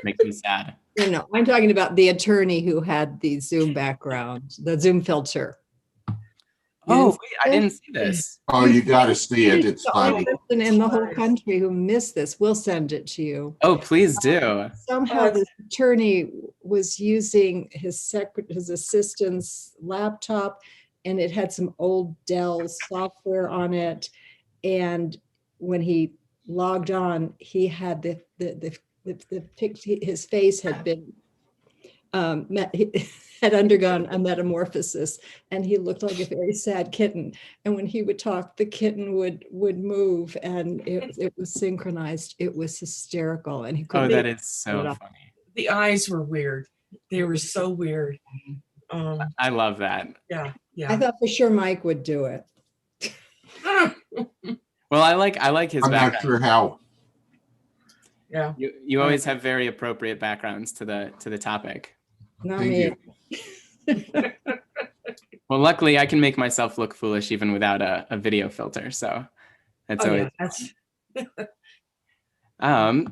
Makes me sad. No, I'm talking about the attorney who had the Zoom background, the Zoom filter. Oh, wait, I didn't see this. Oh, you got to see it. It's the only funny. person in the whole country who missed this. We'll send it to you. Oh, please do. Somehow the attorney was using his assistant's laptop, and it had some old Dell software on it. And when he logged on, he had his face had been had undergone a metamorphosis, and he looked like a very sad kitten. And when he would talk, the kitten would move, and it was synchronized. It was hysterical, and he couldn't. Oh, that is so funny. The eyes were weird. They were so weird. I love that. Yeah. I thought for sure Mike would do it. Well, I like his I'm background. not sure how. Yeah. You always have very appropriate backgrounds to the topic. Not Thank me. you. Well, luckily I can make myself look foolish even without a video filter. So that's always.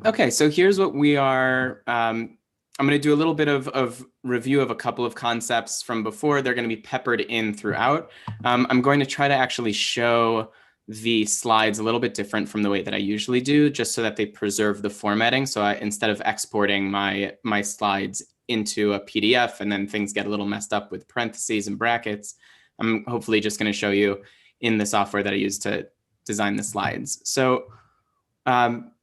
Okay, so here's what we are. I'm going to do a little bit of review of a couple of concepts from before. They're going to be peppered in throughout. I'm going to try to actually show the slides a little bit different from the way that I usually do, just so that they preserve the formatting. So instead of exporting my slides into a PDF and then things get a little messed up with parentheses and brackets, I'm hopefully just going to show you in the software that I use to design the slides. So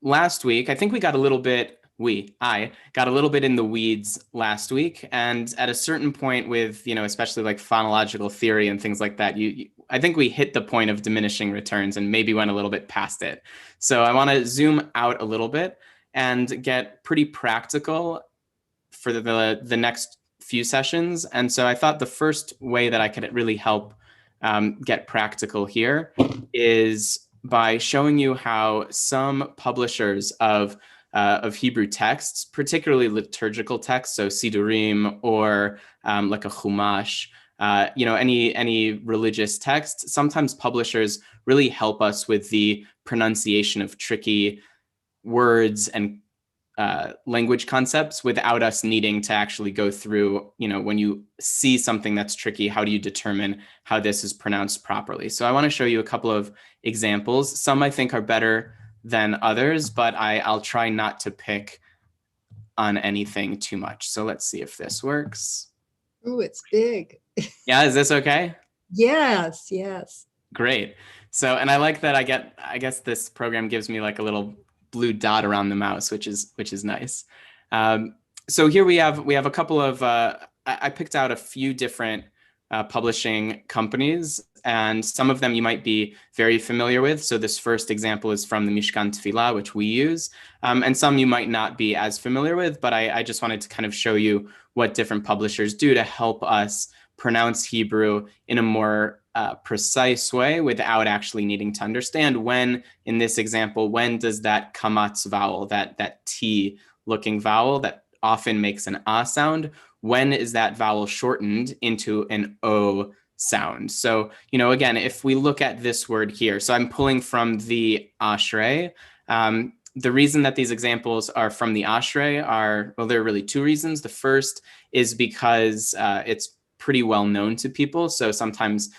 last week, I think I got a little bit in the weeds last week. And at a certain point with, especially like phonological theory and things like that, I think we hit the point of diminishing returns and maybe went a little bit past it. So I want to zoom out a little bit and get pretty practical for the next few sessions. And so I thought the first way that I could really help get practical here is by showing you how some publishers of Hebrew texts, particularly liturgical texts, so Sidurim or like a Chumash, any religious text, sometimes publishers really help us with the pronunciation of tricky words and language concepts without us needing to actually go through, when you see something that's tricky, how do you determine how this is pronounced properly? So I want to show you a couple of examples. Some I think are better than others, but I'll try not to pick on anything too much. So let's see if this works. Ooh, it's big. Yeah, is this okay? Yes. Great. So, and I like that I guess this program gives me like a little blue dot around the mouse, which is nice. So here we have a couple of, I picked out a few different publishing companies, and some of them you might be very familiar with. So this first example is from the Mishkan Tefillah, which we use, and some you might not be as familiar with, but I just wanted to kind of show you what different publishers do to help us pronounce Hebrew in a more precise way without actually needing to understand when, in this example, when does that kamatz vowel, that T looking vowel that often makes an ah sound, when is that vowel shortened into an O sound? So, again, if we look at this word here, so I'm pulling from the Ashrei. The reason that these examples are from the Ashrei there are really two reasons. The first is because it's pretty well known to people. So sometimes,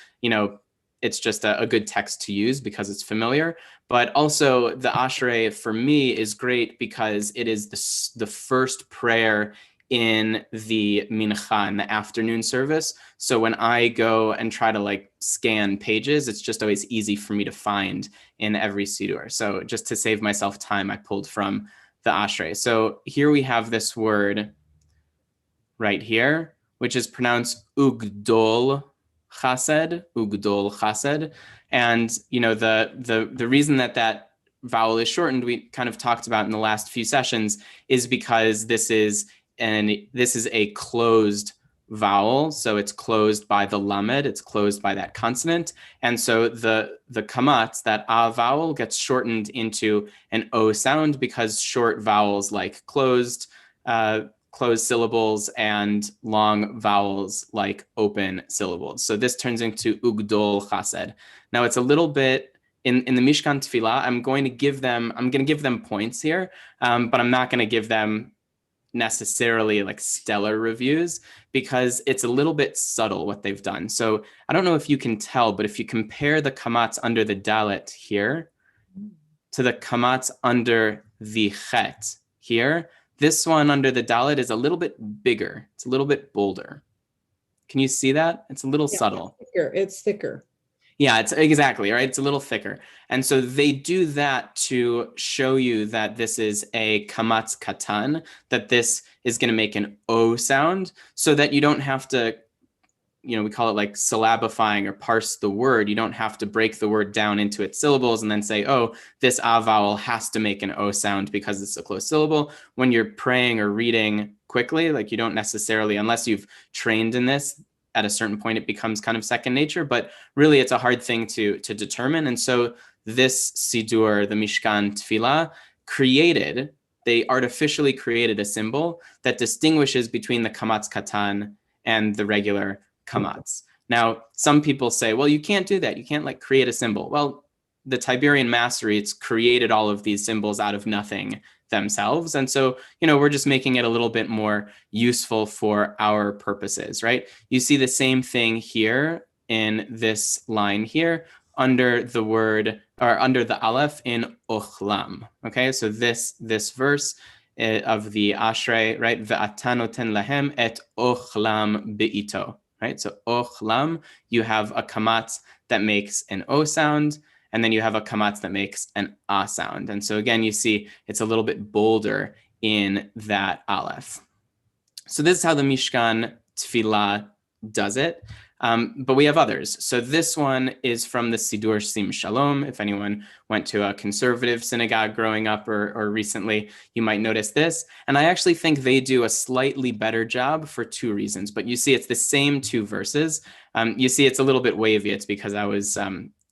it's just a good text to use because it's familiar. But also the Ashrei for me is great because it is the first prayer in the mincha, in the afternoon service. So when I go and try to scan pages, it's just always easy for me to find in every siddur. So just to save myself time, I pulled from the Ashrei. So here we have this word right here, which is pronounced ugdol chased, ugdol chased. And the reason that vowel is shortened, we kind of talked about in the last few sessions, is because this is a closed vowel. So it's closed by the lamed, it's closed by that consonant. And so the kamatz, that ah vowel, gets shortened into an O sound because short vowels like closed syllables and long vowels like open syllables. So this turns into ugdol chased. Now it's a little bit in the Mishkan Tefillah, I'm going to give them points here, but I'm not going to give them necessarily like stellar reviews because it's a little bit subtle what they've done. So I don't know if you can tell, but if you compare the kamatz under the dalet here to the kamatz under the chet here, this one under the dalet is a little bit bigger. It's a little bit bolder. Can you see that? It's a little subtle. It's thicker. Yeah, it's exactly right. It's a little thicker. And so they do that to show you that this is a kamatz katan, that this is going to make an O sound so that you don't have to, we call it like syllabifying or parse the word. You don't have to break the word down into its syllables and then say, oh, this A vowel has to make an O sound because it's a closed syllable. When you're praying or reading quickly, like you don't necessarily, unless you've trained in this, at a certain point, it becomes kind of second nature, but really it's a hard thing to determine. And so this Sidur, the Mishkan Tefillah, they artificially created a symbol that distinguishes between the kamatz katan and the regular kamatz. Now, some people say, well, you can't do that. You can't like create a symbol. Well, the Tiberian Masoretes created all of these symbols out of nothing themselves. And so, we're just making it a little bit more useful for our purposes, right? You see the same thing here in this line here under the word or under the aleph in ochlam. Okay, so this verse of the Ashrei, right? Ve'ata noten lahem et ochlam be'ito, right? So ochlam, you have a kamatz that makes an O sound, and then you have a kamatz that makes an A sound. And so again, you see it's a little bit bolder in that aleph. So this is how the Mishkan Tefillah does it. But we have others. So this one is from the Sidur Sim Shalom. If anyone went to a conservative synagogue growing up or recently, you might notice this. And I actually think they do a slightly better job for two reasons. But you see it's the same two verses. You see it's a little bit wavy. It's because I was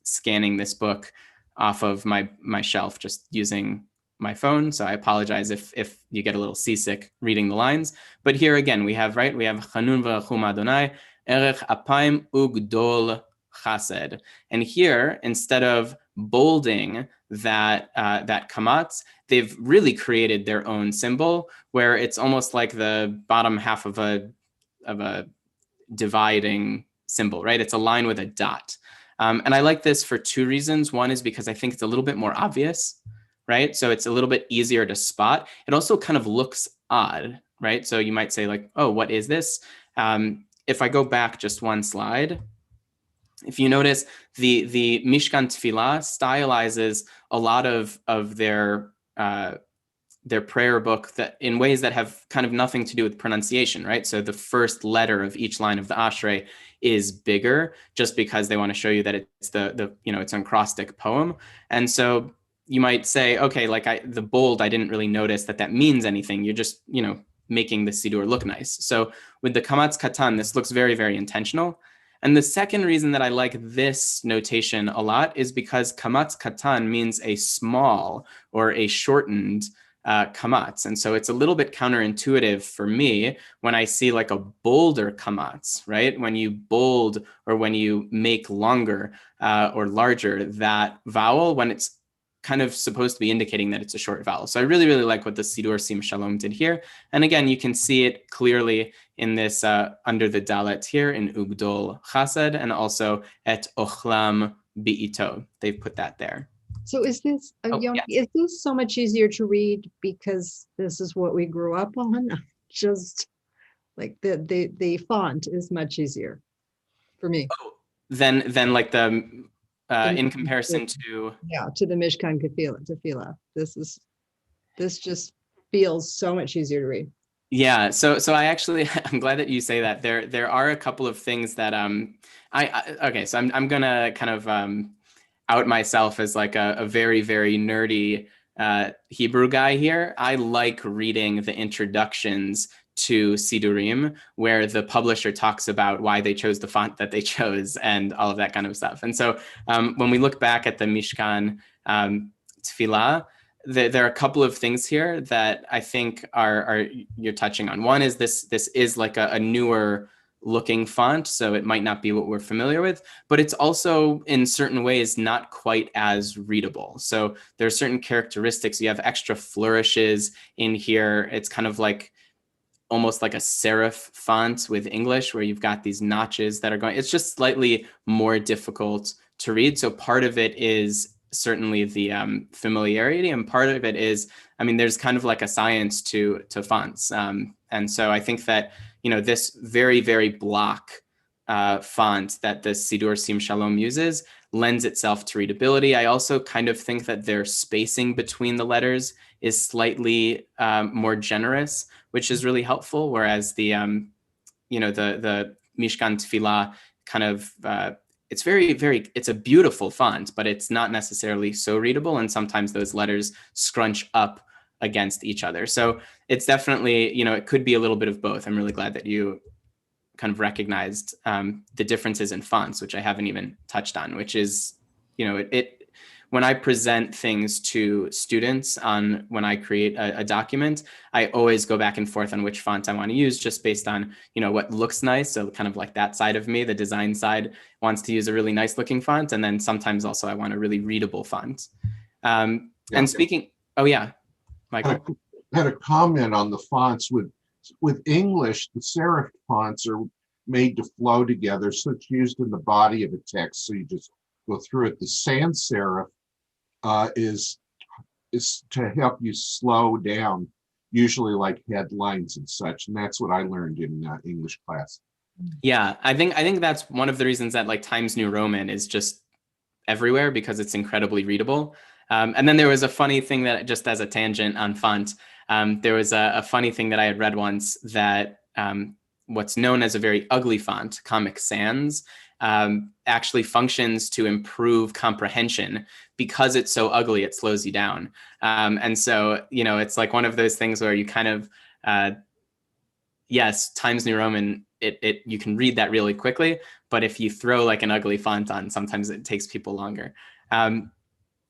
scanning this book off of my shelf just using my phone. So I apologize if you get a little seasick reading the lines. But here again, we have Chanun v'rachum Adonai, erech apayim ugdol chased. And here, instead of bolding that kamatz, they've really created their own symbol where it's almost like the bottom half of a dividing symbol, right? It's a line with a dot. And I like this for two reasons. One is because I think it's a little bit more obvious, right? So it's a little bit easier to spot. It also kind of looks odd, right? So you might say like, oh, what is this? If I go back just one slide, if you notice the Mishkan Tefillah stylizes a lot of their prayer book that in ways that have kind of nothing to do with pronunciation, right? So the first letter of each line of the Ashrei is bigger just because they want to show you that it's it's an acrostic poem. And so you might say, okay, like the bold, I didn't really notice that means anything. You're just, making the Sidur look nice. So with the Kamatz Katan, this looks very, very intentional. And the second reason that I like this notation a lot is because Kamatz Katan means a small or a shortened kamatz. And so it's a little bit counterintuitive for me when I see like a bolder kamatz, right? When you bold or when you make longer or larger that vowel when it's kind of supposed to be indicating that it's a short vowel. So I really, really like what the Sidur Sim Shalom did here. And again, you can see it clearly in this under the dalet here in Ugdol Chased and also et Ochlam Bi'ito. They've put that there. So is this, Yoni, is this so much easier to read because this is what we grew up on? Just like the font is much easier for me. Than like the, in comparison to... Yeah, to the Mishkan Tefillah. This just feels so much easier to read. Yeah, so I actually, I'm glad that you say that. There are a couple of things that okay, so I'm gonna kind of out myself as like a very, very nerdy Hebrew guy here. I like reading the introductions to Sidurim, where the publisher talks about why they chose the font that they chose and all of that kind of stuff. And so when we look back at the Mishkan Tefillah, there are a couple of things here that I think are you're touching on. One is this is like a newer looking font, so it might not be what we're familiar with, but it's also in certain ways not quite as readable. So there are certain characteristics. You have extra flourishes in here. It's kind of like almost like a serif font with English, where you've got these notches that are going. It's just slightly more difficult to read. So part of it is certainly the familiarity, and part of it is, I mean, there's kind of like a science to fonts, and so I think that, you know, this very, very block font that the Sidur Sim Shalom uses lends itself to readability. I also kind of think that their spacing between the letters is slightly more generous, which is really helpful. Whereas the, you know, the Mishkan Tefillah kind of, it's it's a beautiful font, but it's not necessarily so readable. And sometimes those letters scrunch up against each other. So it's definitely, you know, it could be a little bit of both. I'm really glad that you kind of recognized the differences in fonts, which I haven't even touched on, which is, you know, when I present things to students when I create a document, I always go back and forth on which font I want to use, just based on, you know, what looks nice. So kind of like that side of me, the design side, wants to use a really nice looking font. And then sometimes also I want a really readable font. And speaking, oh yeah, Michael. I had a comment on the fonts. With English, the serif fonts are made to flow together, so it's used in the body of a text, so you just go through it. The sans serif is to help you slow down, usually like headlines and such, and that's what I learned in English class. Yeah, I think that's one of the reasons that like Times New Roman is just everywhere, because it's incredibly readable. And then there was a funny thing that, just as a tangent on font, there was a funny thing that I had read once, that what's known as a very ugly font, Comic Sans, actually functions to improve comprehension. Because it's so ugly, it slows you down. And so, you know, it's like one of those things where you kind of, yes, Times New Roman, you can read that really quickly, but if you throw like an ugly font on, sometimes it takes people longer.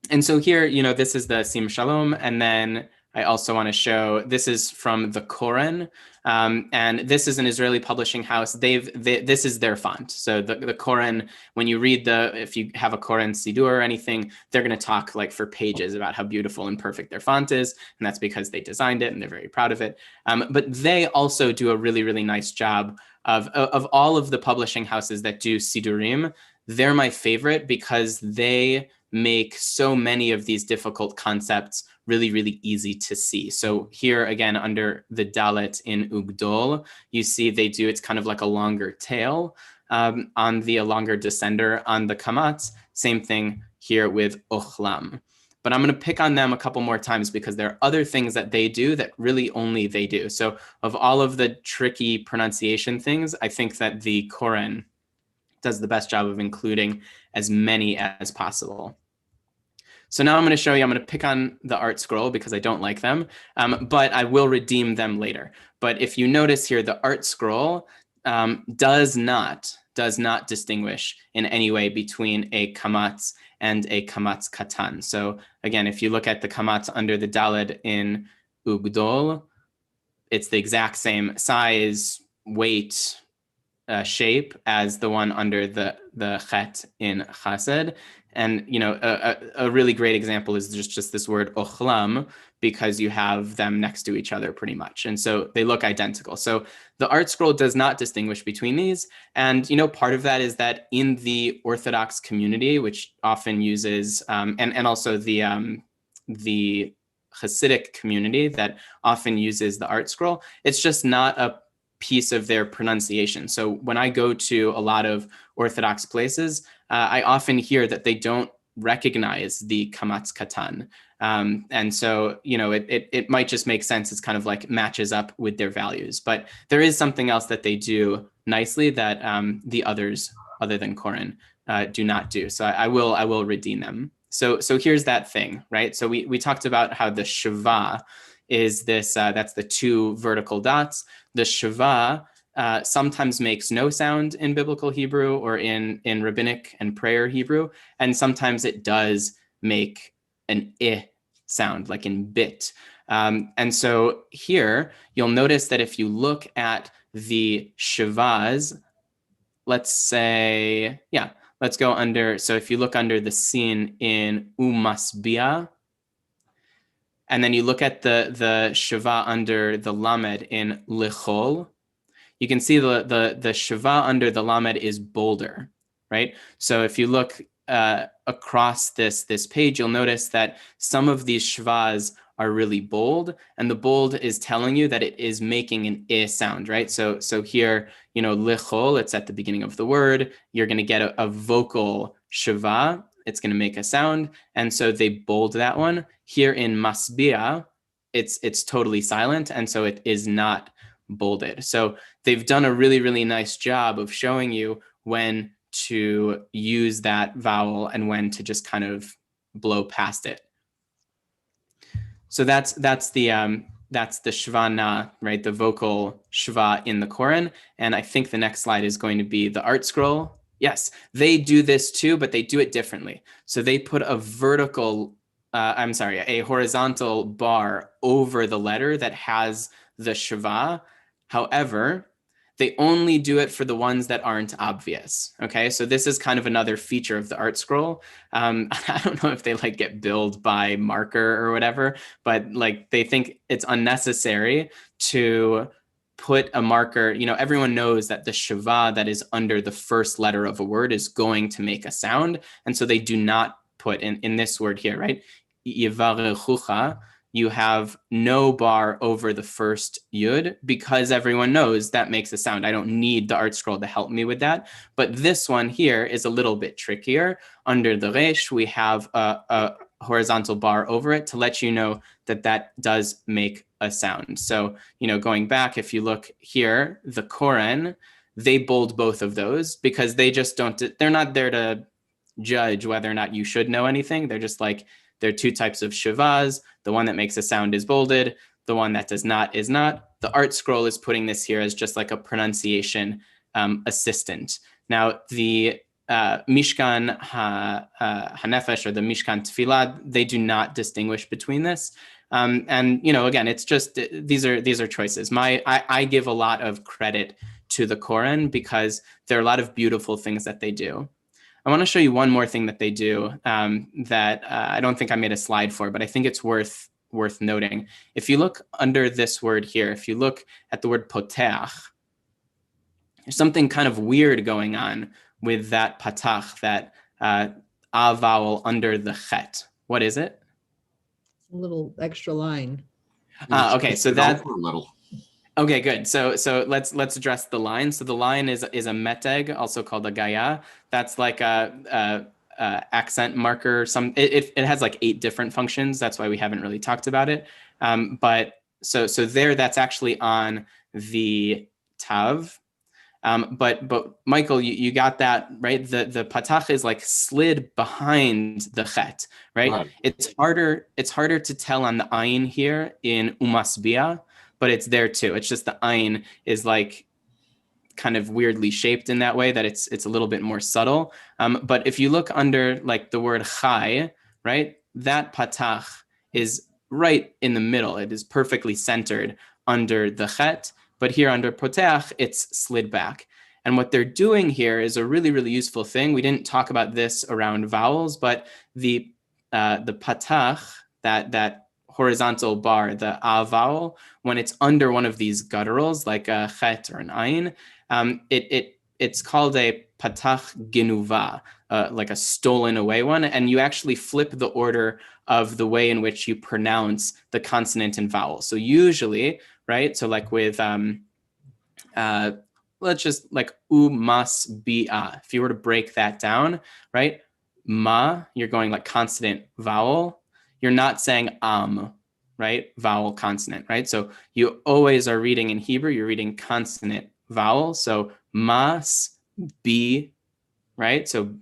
And so here, you know, this is the Sim Shalom, and then I also want to show, this is from the Koren, and this is an Israeli publishing house. This is their font. So the Koren, when you read if you have a Koren Sidur or anything, they're going to talk like for pages about how beautiful and perfect their font is, and that's because they designed it and they're very proud of it. But they also do a really, really nice job of all of the publishing houses that do Sidurim. They're my favorite because they make so many of these difficult concepts really, really easy to see. So here again, under the Dalet in Ugdol, you see it's kind of like a longer tail on a longer descender on the Kamatz. Same thing here with Ochlam. But I'm going to pick on them a couple more times because there are other things that they do that really only they do. So of all of the tricky pronunciation things, I think that the Koren does the best job of including as many as possible. So now I'm going to show you, I'm going to pick on the art scroll because I don't like them, but I will redeem them later. But if you notice here, the art scroll does not distinguish in any way between a kamatz and a kamatz katan. So again, if you look at the kamatz under the Daled in Ugdol, it's the exact same size, weight, shape as the one under the chet in Chased. And, you know, a really great example is just this word ochlam, because you have them next to each other pretty much. And so they look identical. So the art scroll does not distinguish between these. And, you know, part of that is that in the Orthodox community, which often uses, and also the Hasidic community that often uses the art scroll, it's just not a piece of their pronunciation. So when I go to a lot of Orthodox places, I often hear that they don't recognize the kamatz katan. And so, you know, it might just make sense. It's kind of like matches up with their values. But there is something else that they do nicely that the others, other than Koren, do not do. So I will redeem them. So here's that thing, right? So we talked about how the Shava is this, that's the two vertical dots. The Shava sometimes makes no sound in biblical Hebrew or in rabbinic and prayer Hebrew. And sometimes it does make an I sound, like in bit. And so here you'll notice that if you look at the shavas, let's say, yeah, let's go under. So if you look under the sin in umasbia, and then you look at the shava under the lamed in lichol, you can see the shava under the lamed is bolder, right? So if you look across this page, you'll notice that some of these shvas are really bold, and the bold is telling you that it is making an I sound, right? So here, lichol, it's at the beginning of the word. You're going to get a vocal shava. It's going to make a sound, and so they bold that one. Here in masbia, it's totally silent, and so it is not bolded. So they've done a really, really nice job of showing you when to use that vowel and when to just kind of blow past it. So that's the shvana, right? The vocal shva in the Koran. And I think the next slide is going to be the art scroll. Yes, they do this too, but they do it differently. So they put a a horizontal bar over the letter that has the shva. However, they only do it for the ones that aren't obvious. Okay, so this is kind of another feature of the art scroll. I don't know if they like get billed by marker or whatever, but like they think it's unnecessary to put a marker. Everyone knows that the shava that is under the first letter of a word is going to make a sound, and so they do not put in this word here, right? Yivarechucha, you have no bar over the first yud because everyone knows that makes a sound. I don't need the art scroll to help me with that. But this one here is a little bit trickier. Under the resh, we have a horizontal bar over it to let you know that that does make a sound. So, going back, if you look here, the Koran, they bold both of those because they just they're not there to judge whether or not you should know anything. They're just like, there are two types of shavas. The one that makes a sound is bolded. The one that does not is not. The art scroll is putting this here as just like a pronunciation assistant. Now, the Mishkan HaNefesh or the Mishkan Tefillah, they do not distinguish between this. And, again, it's just, these are choices. I give a lot of credit to the Koran because there are a lot of beautiful things that they do. I want to show you one more thing that they do that I don't think I made a slide for, but I think it's worth noting. If you look under this word here, if you look at the word poteach, there's something kind of weird going on with that patach, that a vowel under the chet. What is it? A little extra line. Okay, so that. A little. Okay, good. So let's address the line. So the line is a meteg, also called a gaya. That's like a accent marker. It has like 8 different functions. That's why we haven't really talked about it. But so there, that's actually on the tav. But Michael, you got that right. The patach is like slid behind the chet, right? It's harder to tell on the ayin here in umasbia, but it's there too. It's just the ayin is like kind of weirdly shaped in that way that it's a little bit more subtle. But if you look under like the word chai, right, that patach is right in the middle. It is perfectly centered under the chet, but here under poteach, it's slid back. And what they're doing here is a really, really useful thing. We didn't talk about this around vowels, but the patach, that horizontal bar, the a vowel, when it's under one of these gutturals, like a chet or an ayin, it's called a patach genuva, like a stolen away one. And you actually flip the order of the way in which you pronounce the consonant and vowel. So usually, right, so like with, let's just like umasbia. If you were to break that down, right, ma, you're going like consonant vowel. You're not saying right? Vowel, consonant, right? So you always are reading in Hebrew, you're reading consonant vowel. So mas, be, right? So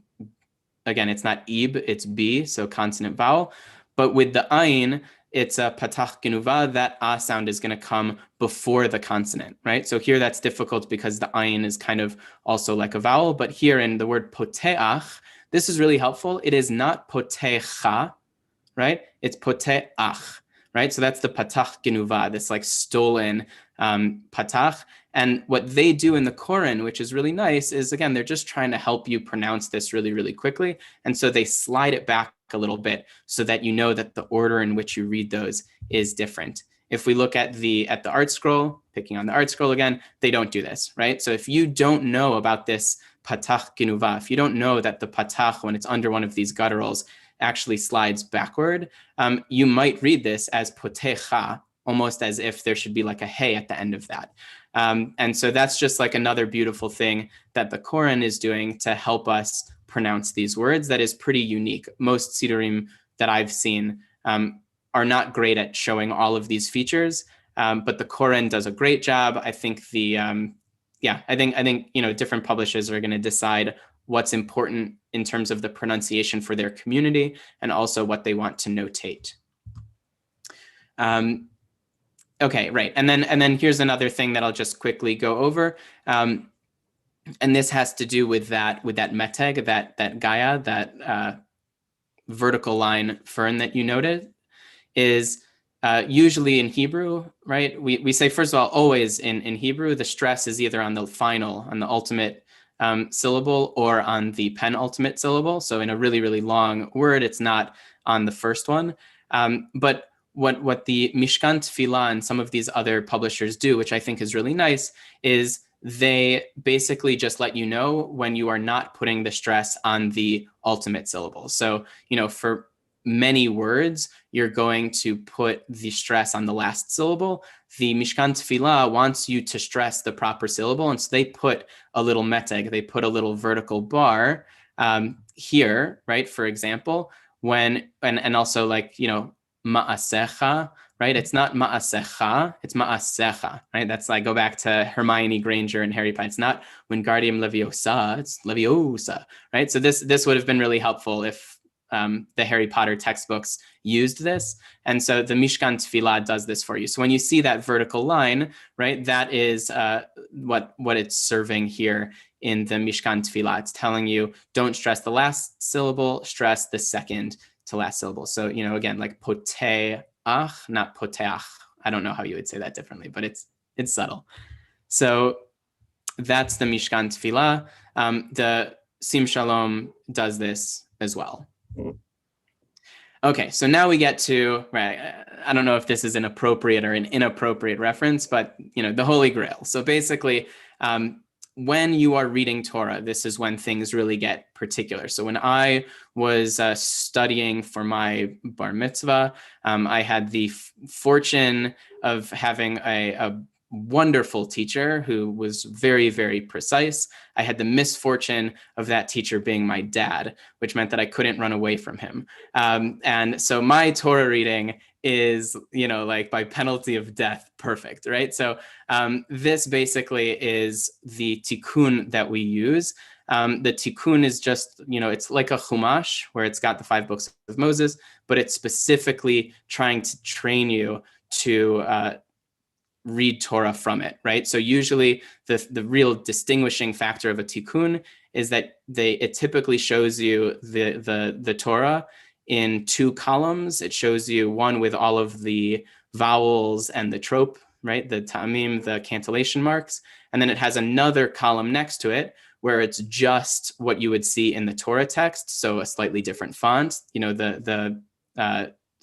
again, it's not ib, it's b, so consonant vowel. But with the ayin, it's a patach genuva, that a sound is going to come before the consonant, right? So here that's difficult because the ayin is kind of also like a vowel. But here in the word poteach, this is really helpful. It is not potecha, right? It's poteach. right? So that's the patach genuva, this like stolen patach. And what they do in the Koran, which is really nice, is again, they're just trying to help you pronounce this really, really quickly. And so they slide it back a little bit so that you know that the order in which you read those is different. If we look at the art scroll, picking on the art scroll again, they don't do this, right? So if you don't know about this patach genuva, if you don't know that the patach, when it's under one of these gutturals, actually slides backward, you might read this as potecha, almost as if there should be like a hey at the end of that. And so that's just like another beautiful thing that the Koran is doing to help us pronounce these words that is pretty unique. Most Sidurim that I've seen are not great at showing all of these features, but the Koran does a great job. I think I think you know, different publishers are going to decide what's important in terms of the pronunciation for their community and also what they want to notate. Okay, right. And then here's another thing that I'll just quickly go over. And this has to do with that meteg, that Gaia, that vertical line fern that you noted, is usually in Hebrew, right? We say, first of all, always in Hebrew, the stress is either on the final, on the ultimate syllable, or on the penultimate syllable. So in a really, really long word, it's not on the first one. But what the Mishkan Tefillah and some of these other publishers do, which I think is really nice, is they basically just let you know when you are not putting the stress on the ultimate syllable. So, you know, for many words, you're going to put the stress on the last syllable. The Mishkan Tefillah wants you to stress the proper syllable, and so they put a little meteg, they put a little vertical bar here, right? For example, when, and also like, you know, ma'asecha, right? It's not ma'asecha, it's ma'asecha, right? That's like, go back to Hermione Granger and Harry Potter. It's not Wingardium Leviosa, it's Leviosa, right? So this would have been really helpful if the Harry Potter textbooks used this. And so the Mishkan Tefillah does this for you. So when you see that vertical line, right, that is what it's serving here in the Mishkan Tefillah. It's telling you, don't stress the last syllable, stress the second to last syllable. So, you know, again, like poteach, not poteach. I don't know how you would say that differently, but it's subtle. So that's the Mishkan Tefillah. The Sim Shalom does this as well. Okay, so now we get to, right, I don't know if this is an appropriate or an inappropriate reference, but, you know, the Holy Grail. So basically, when you are reading Torah, this is when things really get particular. So when I was studying for my bar mitzvah, I had the fortune of having a wonderful teacher who was very, very precise. I had the misfortune of that teacher being my dad, which meant that I couldn't run away from him. And so my Torah reading is, you know, like by penalty of death, perfect, right? So this basically is the tikkun that we use. The tikkun is just, you know, it's like a chumash where it's got the 5 books of Moses, but it's specifically trying to train you to read Torah from it, right? So usually the real distinguishing factor of a tikkun is that it typically shows you the Torah in 2 columns. It shows you one with all of the vowels and the trope, right? The tamim, the cantillation marks. And then it has another column next to it where it's just what you would see in the Torah text. So a slightly different font, you know, the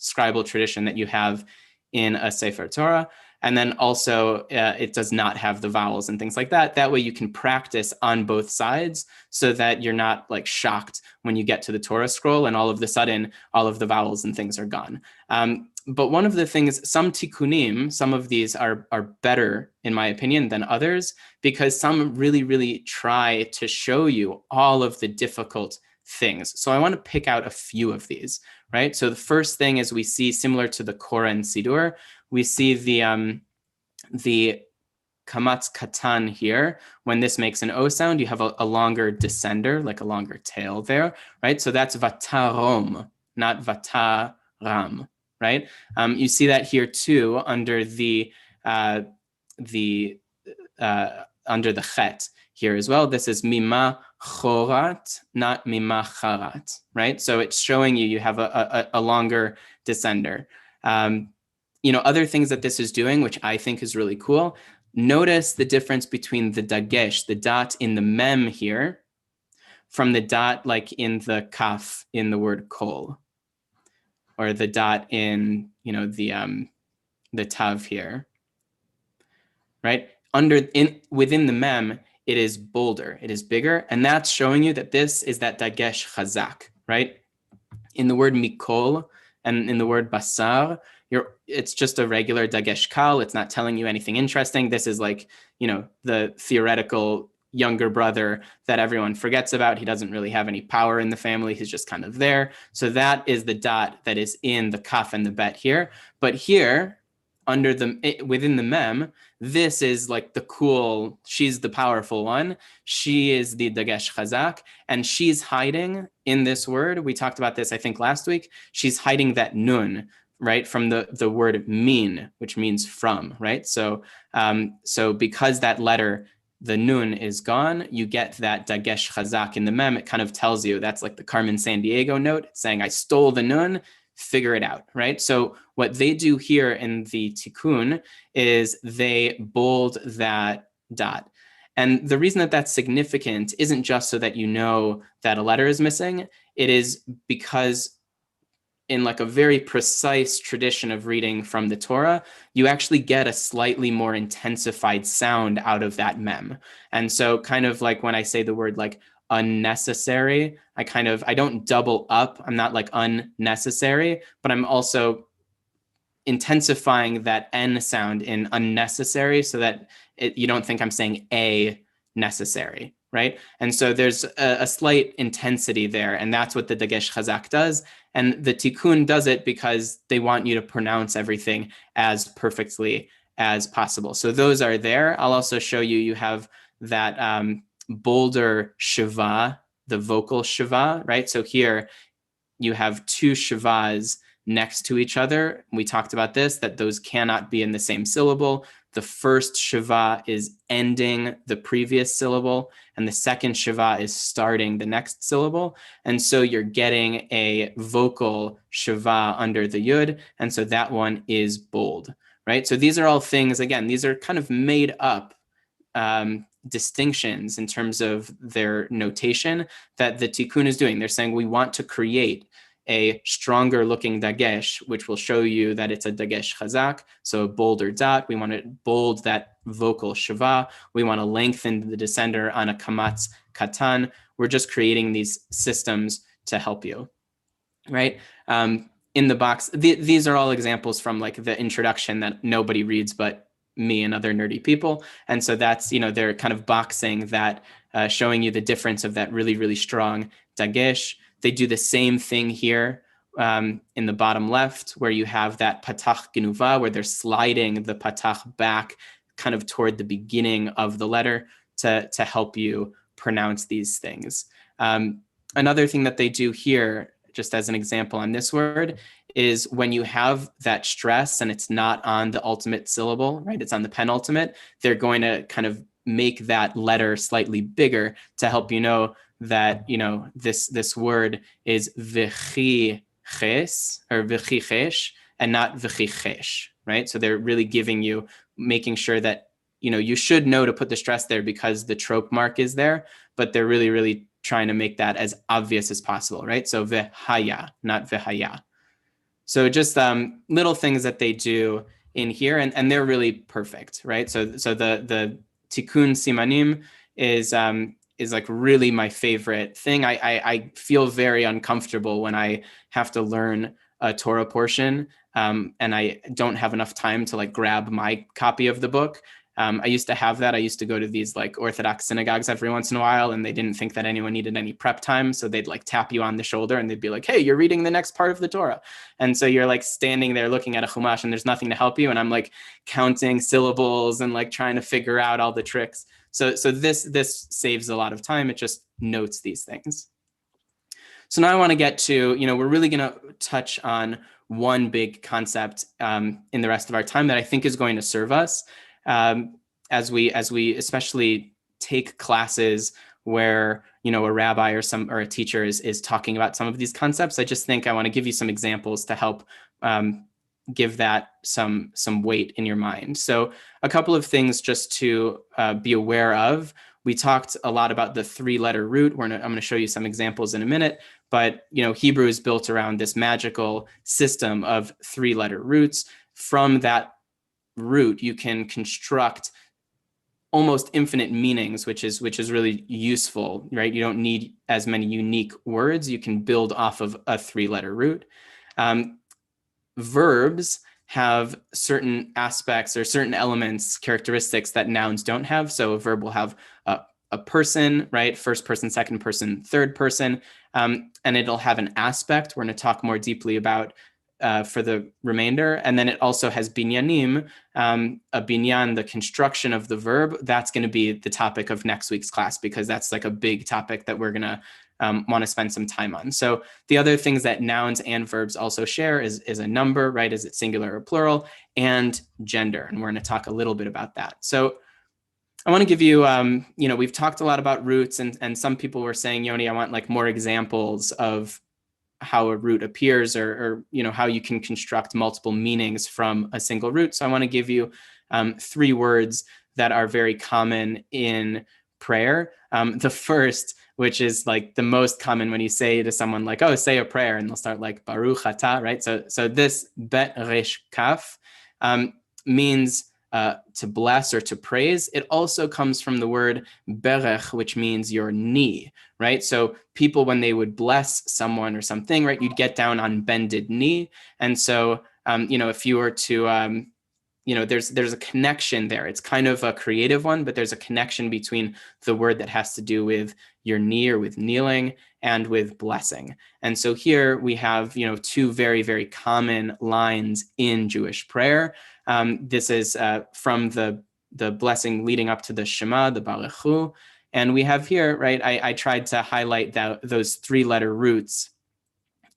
scribal tradition that you have in a Sefer Torah. And then also it does not have the vowels and things like that. That way you can practice on both sides so that you're not like shocked when you get to the Torah scroll and all of a sudden all of the vowels and things are gone. But one of the things, some tikkunim, some of these are better in my opinion than others, because some really, really try to show you all of the difficult things. So I want to pick out a few of these, right? So the first thing is we see, similar to the Koran Sidur, we see the kamatz katan here. When this makes an O sound, you have a longer descender, like a longer tail there, right? So that's vatarom, not vataram, right? You see that here too under the chet here as well. This is mima chorat, not mima charat, right? So it's showing you have a longer descender. other things that this is doing, which I think is really cool. Notice the difference between the dagesh, the dot in the mem here, from the dot like in the kaf in the word kol, or the dot in, the tav here, right? Within the mem, it is bolder, it is bigger, and that's showing you that this is that dagesh chazak, right? In the word mikol and in the word basar, it's just a regular dagesh kal. It's not telling you anything interesting. This is like, the theoretical younger brother that everyone forgets about. He doesn't really have any power in the family. He's just kind of there. So that is the dot that is in the kaf and the bet here. But here, within the mem, this is like the cool, she's the powerful one. She is the dagesh chazak, and she's hiding in this word. We talked about this, I think, last week. She's hiding that nun, right, from the word min, which means from, right? So because that letter, the nun, is gone, you get that dagesh chazak in the mem. It kind of tells you, that's like the Carmen Sandiego note. It's saying, I stole the nun, figure it out, right? So what they do here in the tikkun is they bold that dot. And the reason that that's significant isn't just so that you know that a letter is missing. It is because in like a very precise tradition of reading from the Torah, you actually get a slightly more intensified sound out of that mem. And so kind of like when I say the word like unnecessary, I don't double up. I'm not like unnecessary, but I'm also intensifying that N sound in unnecessary so that you don't think I'm saying a necessary, right? And so there's a slight intensity there, and that's what the dagesh chazak does. And the tikkun does it because they want you to pronounce everything as perfectly as possible. So those are there. I'll also show you, you have that bolder shiva, the vocal shiva, right? So here you have two shivas next to each other. We talked about this, that those cannot be in the same syllable. The first shiva is ending the previous syllable, and the second shiva is starting the next syllable. And so you're getting a vocal shiva under the yud, and so that one is bold, right? So these are all things, again, these are kind of made up distinctions in terms of their notation that the tikkun is doing. They're saying we want to create a stronger looking dagesh, which will show you that it's a dagesh chazak, so a bolder dot. We want to bold that vocal shiva. We want to lengthen the descender on a kamatz katan. We're just creating these systems to help you, right? In the box, these are all examples from like the introduction that nobody reads but me and other nerdy people. And so that's, they're kind of boxing that, showing you the difference of that really, really strong dagesh. They do the same thing here in the bottom left, where you have that patach genuva, where they're sliding the patach back kind of toward the beginning of the letter to help you pronounce these things. Another thing that they do here, just as an example on this word, is when you have that stress and it's not on the ultimate syllable, right? It's on the penultimate. They're going to kind of make that letter slightly bigger to help you know that, this word is v'chiches or v'chichesh and not v'chichesh, right? So they're really making sure that, you should know to put the stress there because the trope mark is there, but they're really, really trying to make that as obvious as possible, right? So v'haya, not v'haya. So just little things that they do in here, and they're really perfect, right? So the tikkun simanim is like really my favorite thing. I feel very uncomfortable when I have to learn a Torah portion and I don't have enough time to like grab my copy of the book. I used to have that. I used to go to these like Orthodox synagogues every once in a while, and they didn't think that anyone needed any prep time. So they'd like tap you on the shoulder and they'd be like, hey, you're reading the next part of the Torah. And so you're like standing there looking at a chumash and there's nothing to help you. And I'm like counting syllables and like trying to figure out all the tricks. So this saves a lot of time. It just notes these things. So now I want to get to, we're really going to touch on one big concept in the rest of our time that I think is going to serve us as we especially take classes where, a rabbi or a teacher is talking about some of these concepts. I just think I want to give you some examples to help give that some weight in your mind. So a couple of things just to be aware of. We talked a lot about the 3-letter root. I'm going to show you some examples in a minute, but Hebrew is built around this magical system of 3-letter roots. From that root, you can construct almost infinite meanings, which is really useful, right? You don't need as many unique words. You can build off of a 3-letter root. Verbs have certain aspects or certain elements, characteristics that nouns don't have. So a verb will have a person, right? First person, second person, third person, and it'll have an aspect we're going to talk more deeply about for the remainder. And then it also has binyanim, a binyan, the construction of the verb. That's going to be the topic of next week's class, because that's like a big topic that we're going to want to spend some time on. So the other things that nouns and verbs also share is a number, right? Is it singular or plural, and gender. And we're going to talk a little bit about that. So I want to give you, we've talked a lot about roots, and some people were saying, Yoni, I want like more examples of how a root appears, or how you can construct multiple meanings from a single root. So I want to give you 3 words that are very common in prayer. The first, which is like the most common when you say to someone like, oh, say a prayer, and they'll start like Baruch Atah, right? So this bet resh kaf means to bless or to praise. It also comes from the word berech, which means your knee, right? So people, when they would bless someone or something, right, you'd get down on bended knee. And so, if you were to, there's a connection there. It's kind of a creative one, but there's a connection between the word that has to do with your knee or with kneeling and with blessing. And so here we have, 2 very, very common lines in Jewish prayer. This is from the blessing leading up to the Shema, the Baruch Hu. And we have here, right, I tried to highlight those 3-letter roots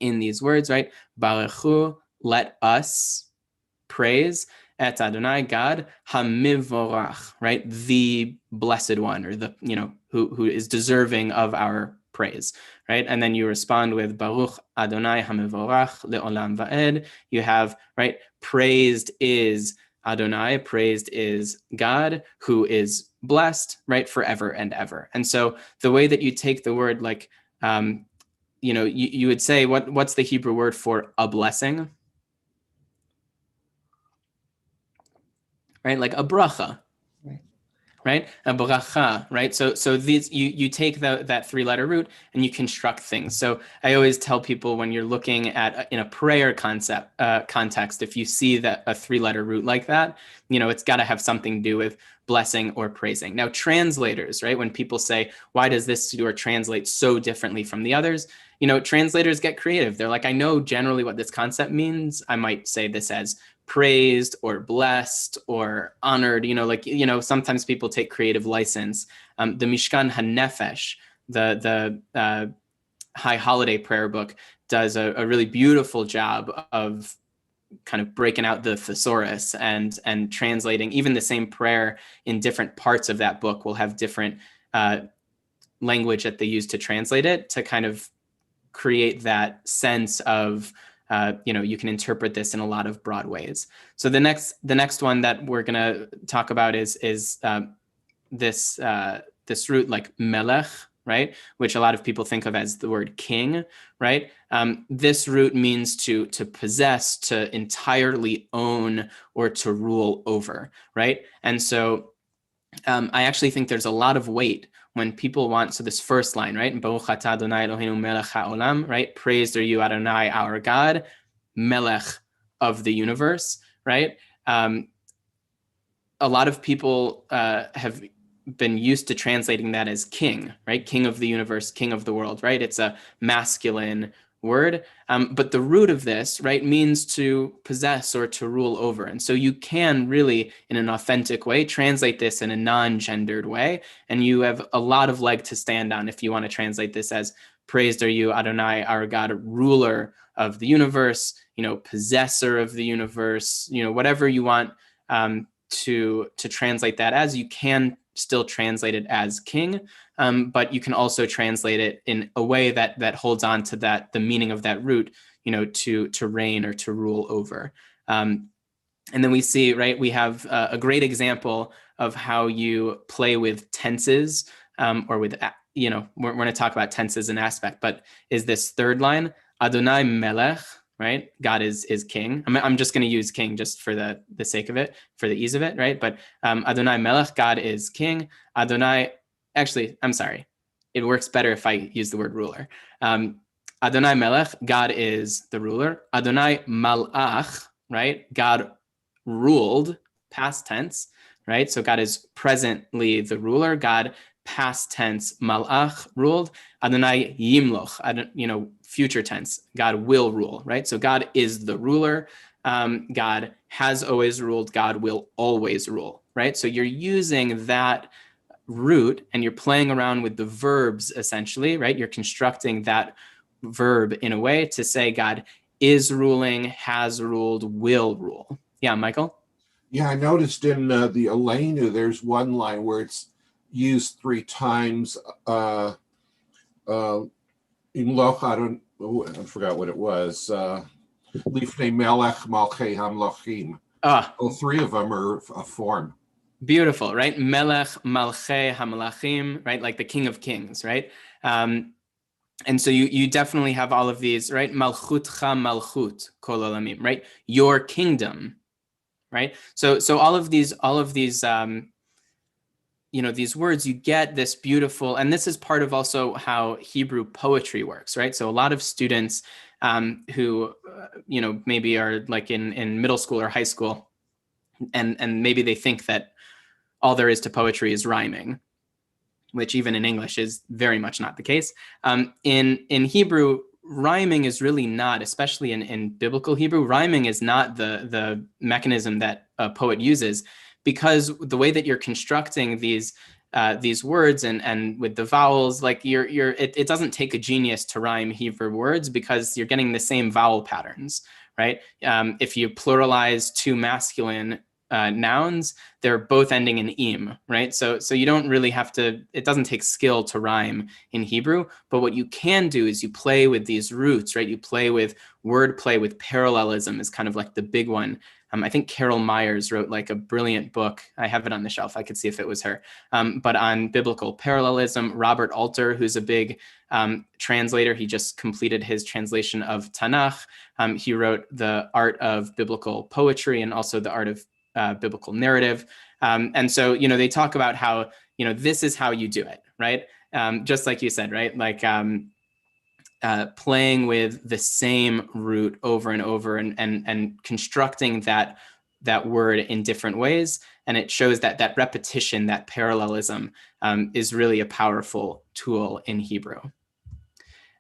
in these words, right? Baruch Hu, let us praise, et Adonai, God, hamivorach, right? The blessed one, or the, who is deserving of our praise, right? And then you respond with Baruch Adonai hamivorach le'olam va'ed. You have, right, praised is Adonai, praised is God, who is blessed, right, forever and ever. And so the way that you take the word, like, you would say, what's the Hebrew word for a blessing? Right, like a bracha, right? A bracha, right? So these, you take that 3-letter root and you construct things. So I always tell people, when you're looking at in a prayer context, if you see that a 3-letter root like that, it's got to have something to do with blessing or praising. Now, translators, right? When people say, why does this or translate so differently from the others? Translators get creative. They're like, I know generally what this concept means. I might say this as praised or blessed or honored, sometimes people take creative license. The Mishkan HaNefesh, the High Holiday Prayer book, does a really beautiful job of kind of breaking out the thesaurus and translating. Even the same prayer in different parts of that book will have different language that they use to translate it, to kind of create that sense of you can interpret this in a lot of broad ways. So the next one that we're going to talk about is this root, like melech, right? Which a lot of people think of as the word king, right? This root means to possess, to entirely own, or to rule over, right? And so I actually think there's a lot of weight when people want, so this first line, right? Baruch atah Adonai Eloheinu melech haolam, right? Praised are you, Adonai, our God, melech of the universe, right? A lot of people have been used to translating that as king, right? King of the universe, king of the world, right? It's a masculine word, but the root of this, right, means to possess or to rule over. And so you can really, in an authentic way, translate this in a non-gendered way, and you have a lot of leg to stand on if you want to translate this as praised are you, Adonai, our God, ruler of the universe, possessor of the universe, whatever you want to translate that as. You can still translate it as king, but you can also translate it in a way that holds on to the meaning of that root, to reign or to rule over. And then we see, right, we have a great example of how you play with tenses, or with, we're going to talk about tenses and aspect, but is this third line, Adonai Melech, right? God is king. I'm just going to use king just for the sake of it, for the ease of it, right? But Adonai Melech, God is king. Adonai, actually, I'm sorry. It works better if I use the word ruler. Adonai Melech, God is the ruler. Adonai Malach, right? God ruled, past tense, right? So God is presently the ruler. God, past tense, Malach, ruled. Adonai Yimloch, future tense, God will rule, right? So God is the ruler. God has always ruled. God will always rule, right? So you're using that root and you're playing around with the verbs essentially, right? You're constructing that verb in a way to say God is ruling, has ruled, will rule. Yeah, Michael? Yeah, I noticed in the Elenu, there's one line where it's used 3 times. In Loch, I forgot what it was. Lifnei Melech Malchei Hamlachim. All 3 of them are a form. Beautiful, right? Melech Malchei Hamalachim, right? Like the King of Kings, right? And so you definitely have all of these, right? Malchutcha Malchut Kol Olamim, right? Your kingdom, right? So all of these these words, you get this beautiful, and this is part of also how Hebrew poetry works, right? So a lot of students who maybe are like in middle school or high school, and maybe they think that all there is to poetry is rhyming, which even in English is very much not the case. In Hebrew, rhyming is really not, especially in biblical Hebrew, rhyming is not the mechanism that a poet uses, because the way that you're constructing these words and with the vowels, like it doesn't take a genius to rhyme Hebrew words because you're getting the same vowel patterns, right? If you pluralize 2 masculine nouns, they're both ending in im, right? So you don't really have to, it doesn't take skill to rhyme in Hebrew, but what you can do is you play with these roots, right? You play with wordplay, with parallelism is kind of like the big one. I think Carol Myers wrote like a brilliant book. I have it on the shelf. I could see if it was her, but on biblical parallelism. Robert Alter, who's a big translator, he just completed his translation of Tanakh. He wrote The Art of Biblical Poetry and also The Art of Biblical Narrative. And so, they talk about how, this is how you do it, right? Just like you said, right? Like playing with the same root over and over and constructing that word in different ways. And it shows that repetition, that parallelism is really a powerful tool in Hebrew.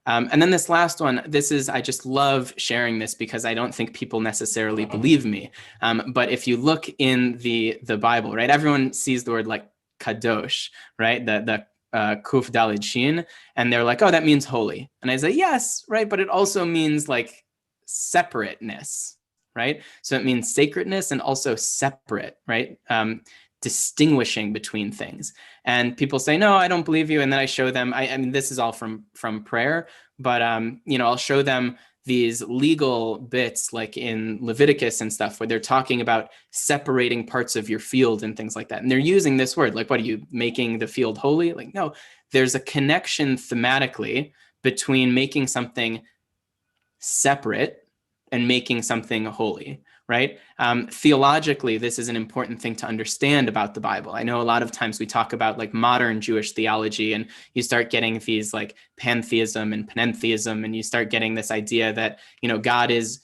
And then this last one, I just love sharing this because I don't think people necessarily believe me. But if you look in the Bible, right, everyone sees the word like kadosh, right? The kuf dalid shin, and they're like, oh, that means holy. And I say, yes, right? But it also means like separateness, right? So it means sacredness and also separate, right? Distinguishing between things. And people say, no, I don't believe you. And then I show them, I mean, this is all from prayer, but, I'll show them these legal bits like in Leviticus and stuff where they're talking about separating parts of your field and things like that. And they're using this word, like, what are you making the field holy? Like, no, there's a connection thematically between making something separate and making something holy, right? Theologically, this is an important thing to understand about the Bible. I know a lot of times we talk about like modern Jewish theology, and you start getting these like pantheism and panentheism, and you start getting this idea that, God is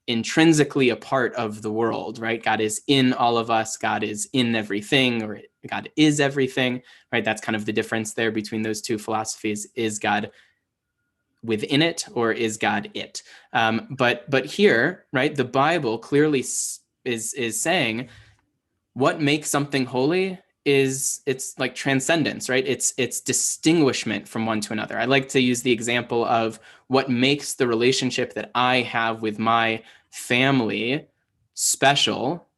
intrinsically a part of the world, right? God is in all of us. God is in everything, or God is everything, right? That's kind of the difference there between those two philosophies. Is God within it, or is God it? But here, right, the Bible clearly is saying what makes something holy is it's like transcendence, right? It's distinguishment from one to another. I like to use the example of what makes the relationship that I have with my family special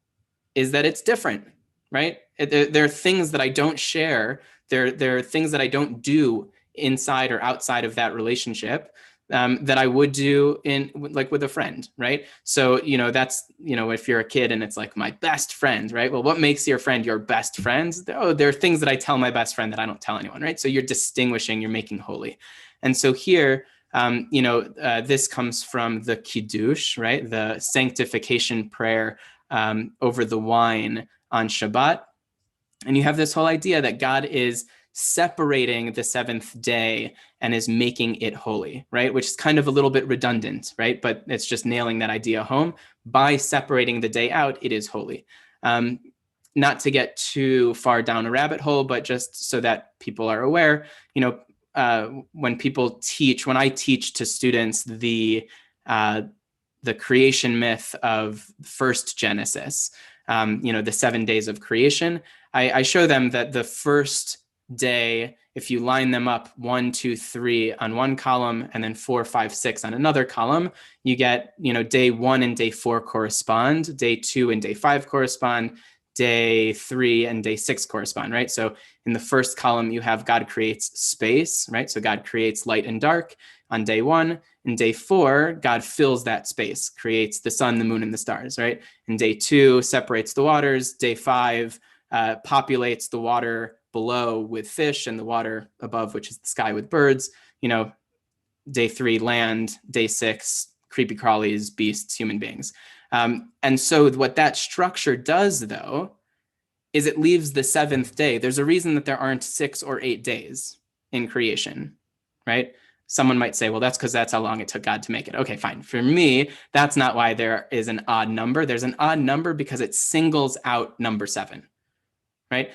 is that it's different, right? There are things that I don't share. There are things that I don't do inside or outside of that relationship that I would do in like with a friend, right? So, that's, if you're a kid and it's like my best friend, right? Well, what makes your friend your best friend? Oh, there are things that I tell my best friend that I don't tell anyone, right? So you're distinguishing, you're making holy. And so here, this comes from the Kiddush, right? The sanctification prayer over the wine on Shabbat. And you have this whole idea that God is separating the seventh day and is making it holy, right? Which is kind of a little bit redundant, right? But it's just nailing that idea home. By separating the day out, it is holy. Not to get too far down a rabbit hole, but just so that people are aware, when I teach to students the creation myth of first Genesis, the 7 days of creation, I show them that the first day, if you line them up 1, 2, 3 on one column and then 4, 5, 6 on another column, you get, day 1 and day 4 correspond, day 2 and day 5 correspond, day 3 and day 6 correspond, right? So in the first column, you have God creates space, right? So God creates light and dark on day 1. In day 4, God fills that space, creates the sun, the moon, and the stars, right? In day 2, separates the waters. Day 5, populates the water below with fish and the water above, which is the sky, with birds. Day 3, land. Day 6, creepy crawlies, beasts, human beings. And so what that structure does, though, is it leaves the seventh day. There's a reason that there aren't 6 or 8 days in creation, right? Someone might say, well, that's because that's how long it took God to make it. Okay, fine. For me, that's not why there is an odd number. There's an odd number because it singles out number 7, right?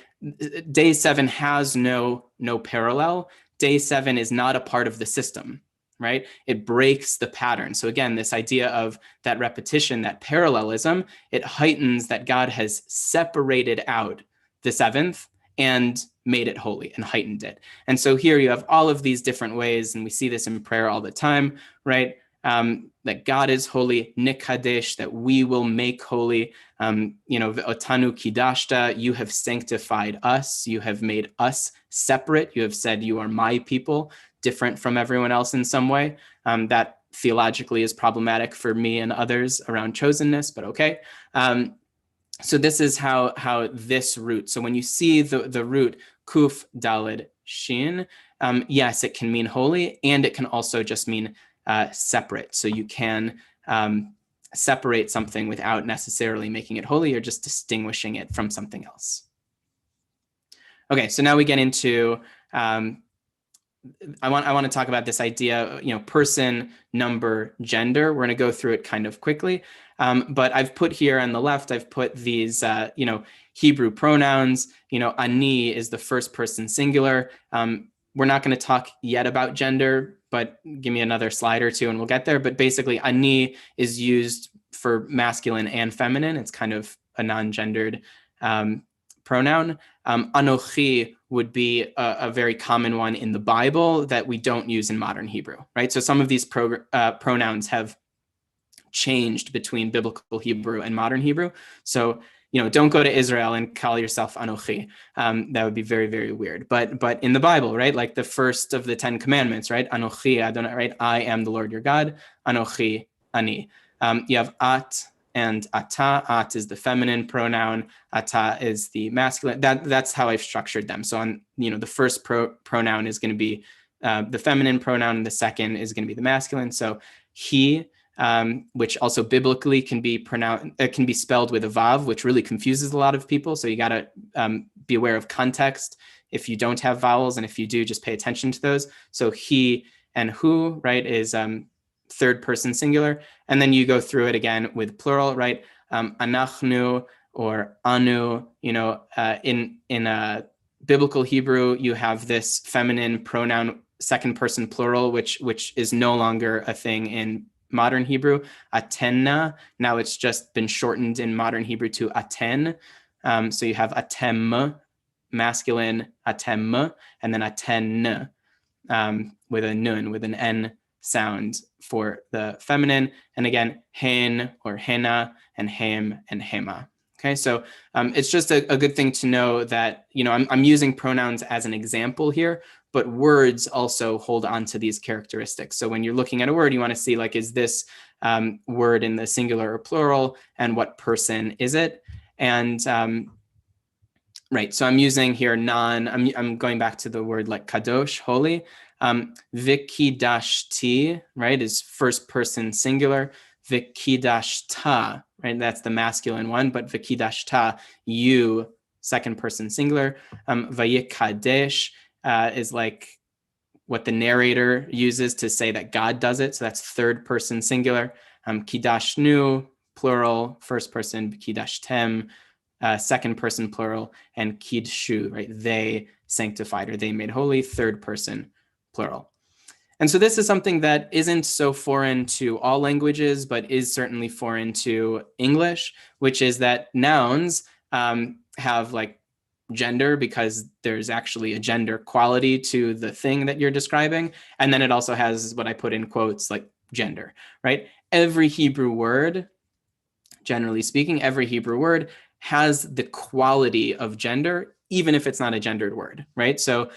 Day 7 has no parallel. Day 7 is not a part of the system, right? It breaks the pattern. So again, this idea of that repetition, that parallelism, it heightens that God has separated out the seventh and made it holy and heightened it. And so here you have all of these different ways, and we see this in prayer all the time, right? That God is holy, nikadesh, that we will make holy. Otanu kidashta, you have sanctified us, you have made us separate, you have said you are my people, different from everyone else in some way. That theologically is problematic for me and others around chosenness, but okay. So this is how this root, so when you see the root kuf daled shin, yes, it can mean holy, and it can also just mean separate. So you can separate something without necessarily making it holy, or just distinguishing it from something else. Okay, so now we get into, I want to talk about this idea, person, number, gender. We're going to go through it kind of quickly. But I've put here on the left, I've put these, Hebrew pronouns. Ani is the first person singular. We're not going to talk yet about gender, but give me another slide or two and we'll get there. But basically, ani is used for masculine and feminine. It's kind of a non-gendered pronoun. Anochi would be a very common one in the Bible that we don't use in modern Hebrew, right? So some of these pronouns have changed between biblical Hebrew and modern Hebrew. So, don't go to Israel and call yourself Anochi. That would be very, very weird. But in the Bible, right, like the first of the 10 commandments, right? Anochi Adonai, right? I am the Lord your God. Anochi Ani. You have at and ata. At is the feminine pronoun. Ata is the masculine. That's how I've structured them. So on, the first pronoun is going to be the feminine pronoun, and the second is going to be the masculine. So he, which also biblically can be spelled with a vav, which really confuses a lot of people. So you got to be aware of context if you don't have vowels, and if you do, just pay attention to those. So he and who, right, is third person singular, and then you go through it again with plural, right? Anachnu or anu. In biblical Hebrew, you have this feminine pronoun, second person plural, which is no longer a thing in modern Hebrew. Atenna, now it's just been shortened in modern Hebrew to aten. So you have atem, masculine, atem, and then aten with a nun, with an n sound for the feminine. And again, hen or henna, and hem and hema. Okay, so it's just a good thing to know that, I'm using pronouns as an example here, but words also hold on to these characteristics. So when you're looking at a word, you want to see like, is this word in the singular or plural, and what person is it? And right, so I'm using here I'm going back to the word like kadosh, holy. Vikidashti, right, is first person singular. Vikidashta, right, that's the masculine one, but vikidashta, you, second person singular. Vayikadesh is like what the narrator uses to say that God does it. So that's third person singular. Kidashnu, plural, first person, kidashtem, second person plural, and kidshu, right? They sanctified, or they made holy, third person plural. And so this is something that isn't so foreign to all languages, but is certainly foreign to English, which is that nouns have like gender, because there's actually a gender quality to the thing that you're describing. And then it also has what I put in quotes, like gender, right? Every Hebrew word, generally speaking, every Hebrew word has the quality of gender, even if it's not a gendered word, right? So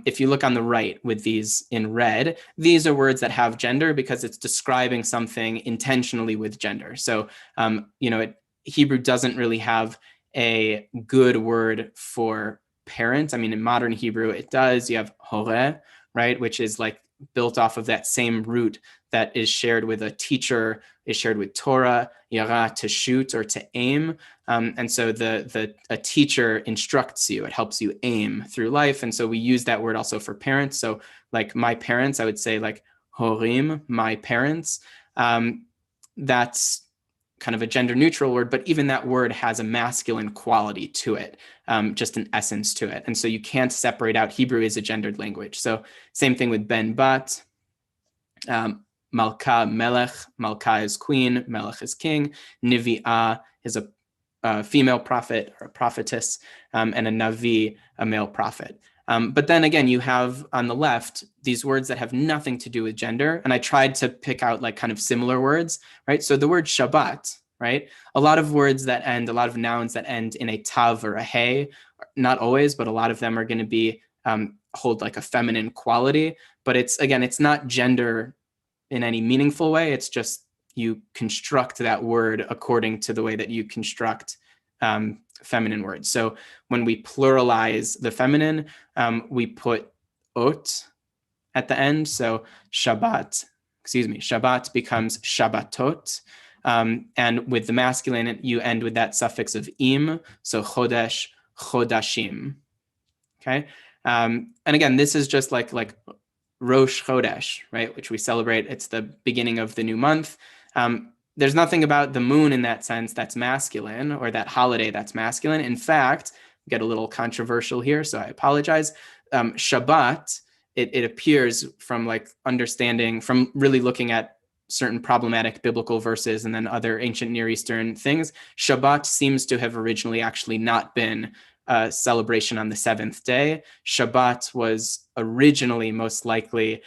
if you look on the right with these in red, these are words that have gender because it's describing something intentionally with gender. So, Hebrew doesn't really have a good word for parent. I mean, in modern Hebrew, it does. You have hore, right, which is like built off of that same root that is shared with a teacher, is shared with Torah, yara, to shoot or to aim. And so a teacher instructs you, it helps you aim through life. And so we use that word also for parents. So like my parents, I would say like horim, my parents. That's kind of a gender neutral word, but even that word has a masculine quality to it, just an essence to it. And so you can't separate out. Hebrew is a gendered language. So same thing with ben bat, malka, melech. Malka is queen, melech is king. Nivi'ah is a female prophet or a prophetess, and a navi, a male prophet. But then again, you have on the left these words that have nothing to do with gender. And I tried to pick out like kind of similar words, right? So the word Shabbat, right? A lot of words that end, a lot of nouns that end in a tav or a hey, not always, but a lot of them are going to be hold like a feminine quality. But it's not gender in any meaningful way. It's just you construct that word according to the way that you construct feminine words. So when we pluralize the feminine, we put ot at the end. So Shabbat becomes Shabbatot. And with the masculine, you end with that suffix of im. So chodesh, chodashim. Okay. And again, this is just like Rosh Chodesh, right? Which we celebrate. It's the beginning of the new month. There's nothing about the moon in that sense that's masculine, or that holiday that's masculine. In fact, get a little controversial here, so I apologize. Shabbat, it appears from like understanding, from really looking at certain problematic biblical verses and then other ancient Near Eastern things, Shabbat seems to have originally actually not been a celebration on the seventh day. Shabbat was originally most likely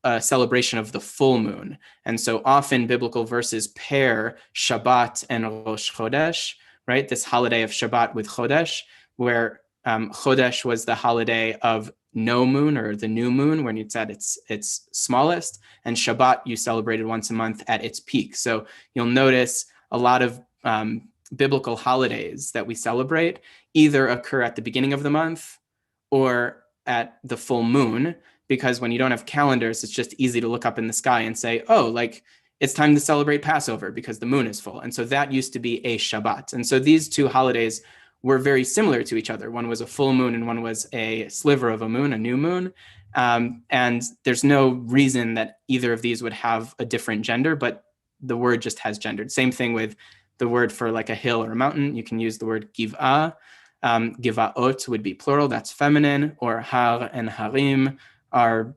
a celebration of the full moon. And so often biblical verses pair Shabbat and Rosh Chodesh, right? This holiday of Shabbat with Chodesh, where Chodesh was the holiday of no moon, or the new moon, when it's at its smallest, and Shabbat you celebrated once a month at its peak. So you'll notice a lot of biblical holidays that we celebrate either occur at the beginning of the month or at the full moon, because when you don't have calendars, it's just easy to look up in the sky and say, oh, like it's time to celebrate Passover because the moon is full. And so that used to be a Shabbat. And so these two holidays were very similar to each other. One was a full moon and one was a sliver of a moon, a new moon. And there's no reason that either of these would have a different gender, but the word just has gendered. Same thing with the word for like a hill or a mountain. You can use the word giv'ah. Giva'ot would be plural, that's feminine, or har and harim are,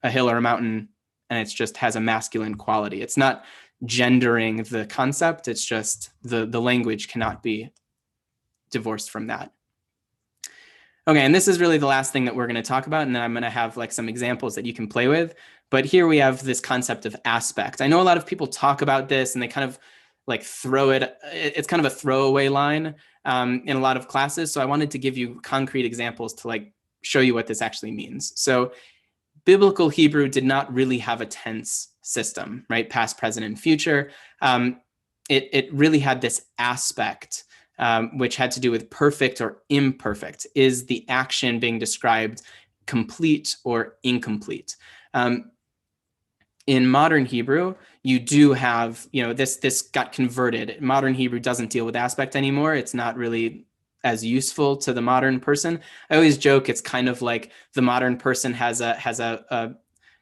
a hill or a mountain, and it just has a masculine quality. It's not gendering the concept, it's just the language cannot be divorced from that. Okay, and this is really the last thing that we're going to talk about, and then I'm going to have like some examples that you can play with. But here we have this concept of aspect. I know a lot of people talk about this and they kind of like throw it. It's kind of a throwaway line in a lot of classes. So I wanted to give you concrete examples to like show you what this actually means. So biblical Hebrew did not really have a tense system, right? Past, present, and future. It really had this aspect which had to do with perfect or imperfect. Is the action being described complete or incomplete? In modern Hebrew, you do have, this got converted. Modern Hebrew doesn't deal with aspect anymore. It's not really as useful to the modern person. I always joke it's kind of like the modern person has a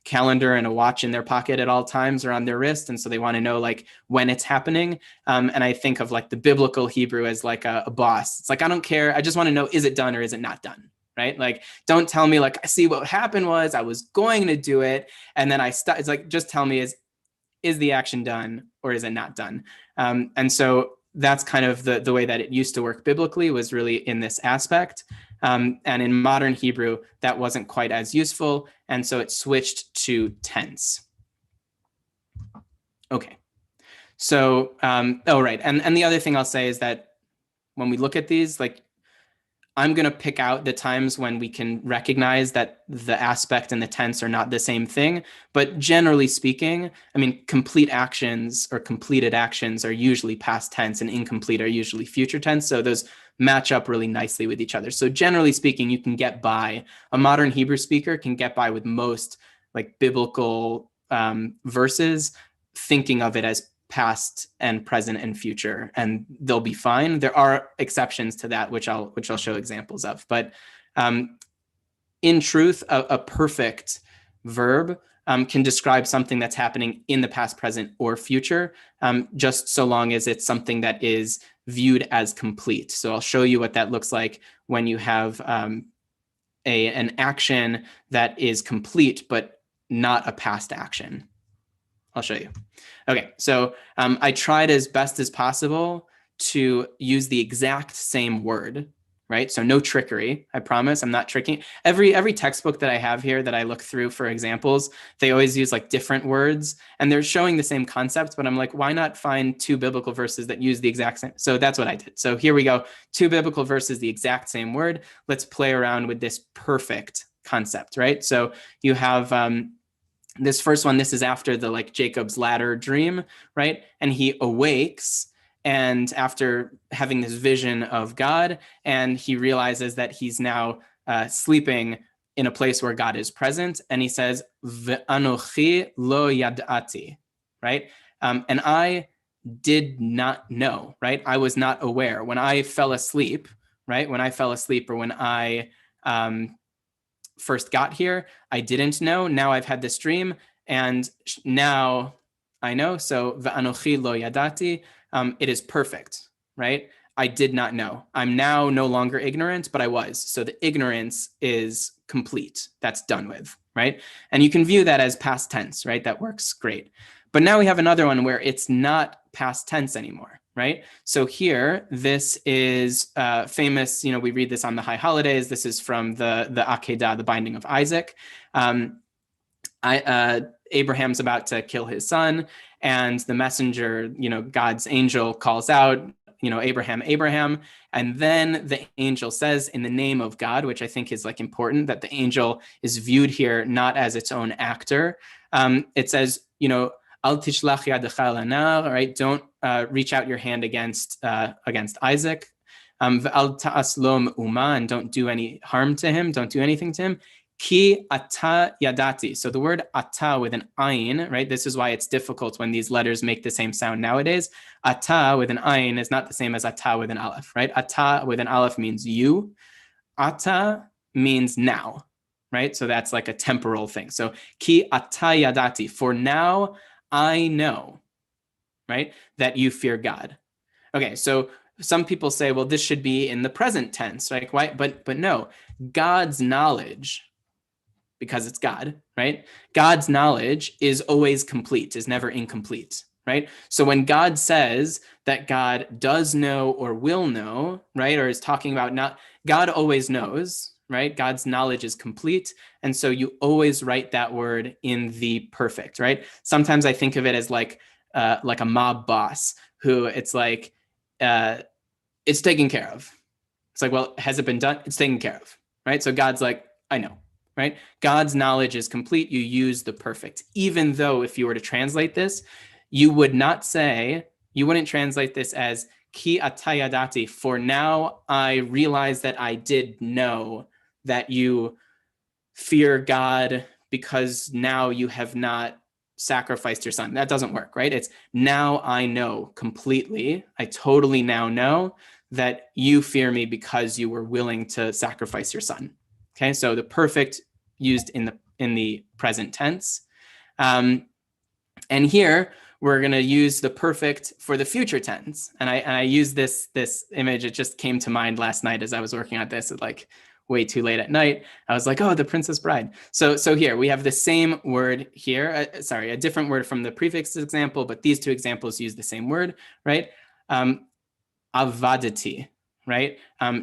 calendar and a watch in their pocket at all times or on their wrist, and so they want to know like when it's happening. And I think of like the biblical Hebrew as like a boss. It's like, I don't care. I just want to know, is it done or is it not done? Right? Like, don't tell me like, I see what happened was I was going to do it, and then it's like, just tell me, is the action done or is it not done? And so that's kind of the way that it used to work biblically, was really in this aspect. And in modern Hebrew, that wasn't quite as useful. And so it switched to tense. Okay. So, right. And the other thing I'll say is that when we look at these, like, I'm going to pick out the times when we can recognize that the aspect and the tense are not the same thing. But generally speaking, I mean, complete actions or completed actions are usually past tense, and incomplete are usually future tense. So those match up really nicely with each other. So generally speaking, you can get by, a modern Hebrew speaker can get by with most like biblical verses, thinking of it as past and present and future, and they'll be fine. There are exceptions to that, which I'll show examples of. But in truth, a perfect verb can describe something that's happening in the past, present, or future, just so long as it's something that is viewed as complete. So I'll show you what that looks like when you have an action that is complete, but not a past action. I'll show you. Okay, so I tried as best as possible to use the exact same word, right? So no trickery, I promise, I'm not tricking. Every textbook that I have here that I look through for examples, they always use like different words, and they're showing the same concept, but I'm like, why not find two biblical verses that use the exact same? So that's what I did. So here we go, two biblical verses, the exact same word. Let's play around with this perfect concept, right? So you have this first one, this is after the like Jacob's ladder dream, right? And he awakes, and after having this vision of God, and he realizes that he's now sleeping in a place where God is present, and he says, "Ve'anochi lo yad'ati," right? And I did not know, right? I was not aware. When I fell asleep, right? When I fell asleep, or when I first got here, I didn't know. Now I've had this dream, and now I know. So ve'anochi lo yadati, it is perfect, right? I did not know. I'm now no longer ignorant, but I was. So the ignorance is complete. That's done with, right? And you can view that as past tense, right? That works great. But now we have another one where it's not past tense anymore, right? So here, this is famous, we read this on the high holidays. This is from the Akedah, the binding of Isaac. Abraham's about to kill his son, and the messenger, God's angel calls out, Abraham, Abraham. And then the angel says, in the name of God, which I think is like important, that the angel is viewed here not as its own actor. It says, Al tishlach yadecha lanav, right? Don't reach out your hand against Isaac. V'al ta'as lo me'uma, and don't do any harm to him. Don't do anything to him. Ki ata yadati. So the word ata with an ayin, right? This is why it's difficult when these letters make the same sound nowadays. Ata with an ayin is not the same as ata with an aleph, right? Ata with an aleph means you. Ata means now, right? So that's like a temporal thing. So ki ata yadati. For now, I know, right, that you fear God. Okay, so some people say, well, this should be in the present tense, right? Why? But no, God's knowledge, because it's God, right? God's knowledge is always complete, is never incomplete, right? So when God says that God does know or will know, right, or is talking about not, God always knows, right? God's knowledge is complete. And so you always write that word in the perfect, right? Sometimes I think of it as like a mob boss who it's like, it's taken care of. It's like, well, has it been done? It's taken care of, right? So God's like, I know, right? God's knowledge is complete. You use the perfect. Even though if you were to translate this, you would not say, you wouldn't translate this as ki atayadati, for now I realize that I did know that you fear God because now you have not sacrificed your son. That doesn't work, right? It's now I know completely. I totally now know that you fear me because you were willing to sacrifice your son. Okay, so the perfect used in the present tense. And here we're going to use the perfect for the future tense. And I use this image. It just came to mind last night as I was working on this. It's like way too late at night. I was like, oh, the Princess Bride. So here we have the same word here. Sorry, a different word from the prefix example, but these two examples use the same word, right? Avadati, right?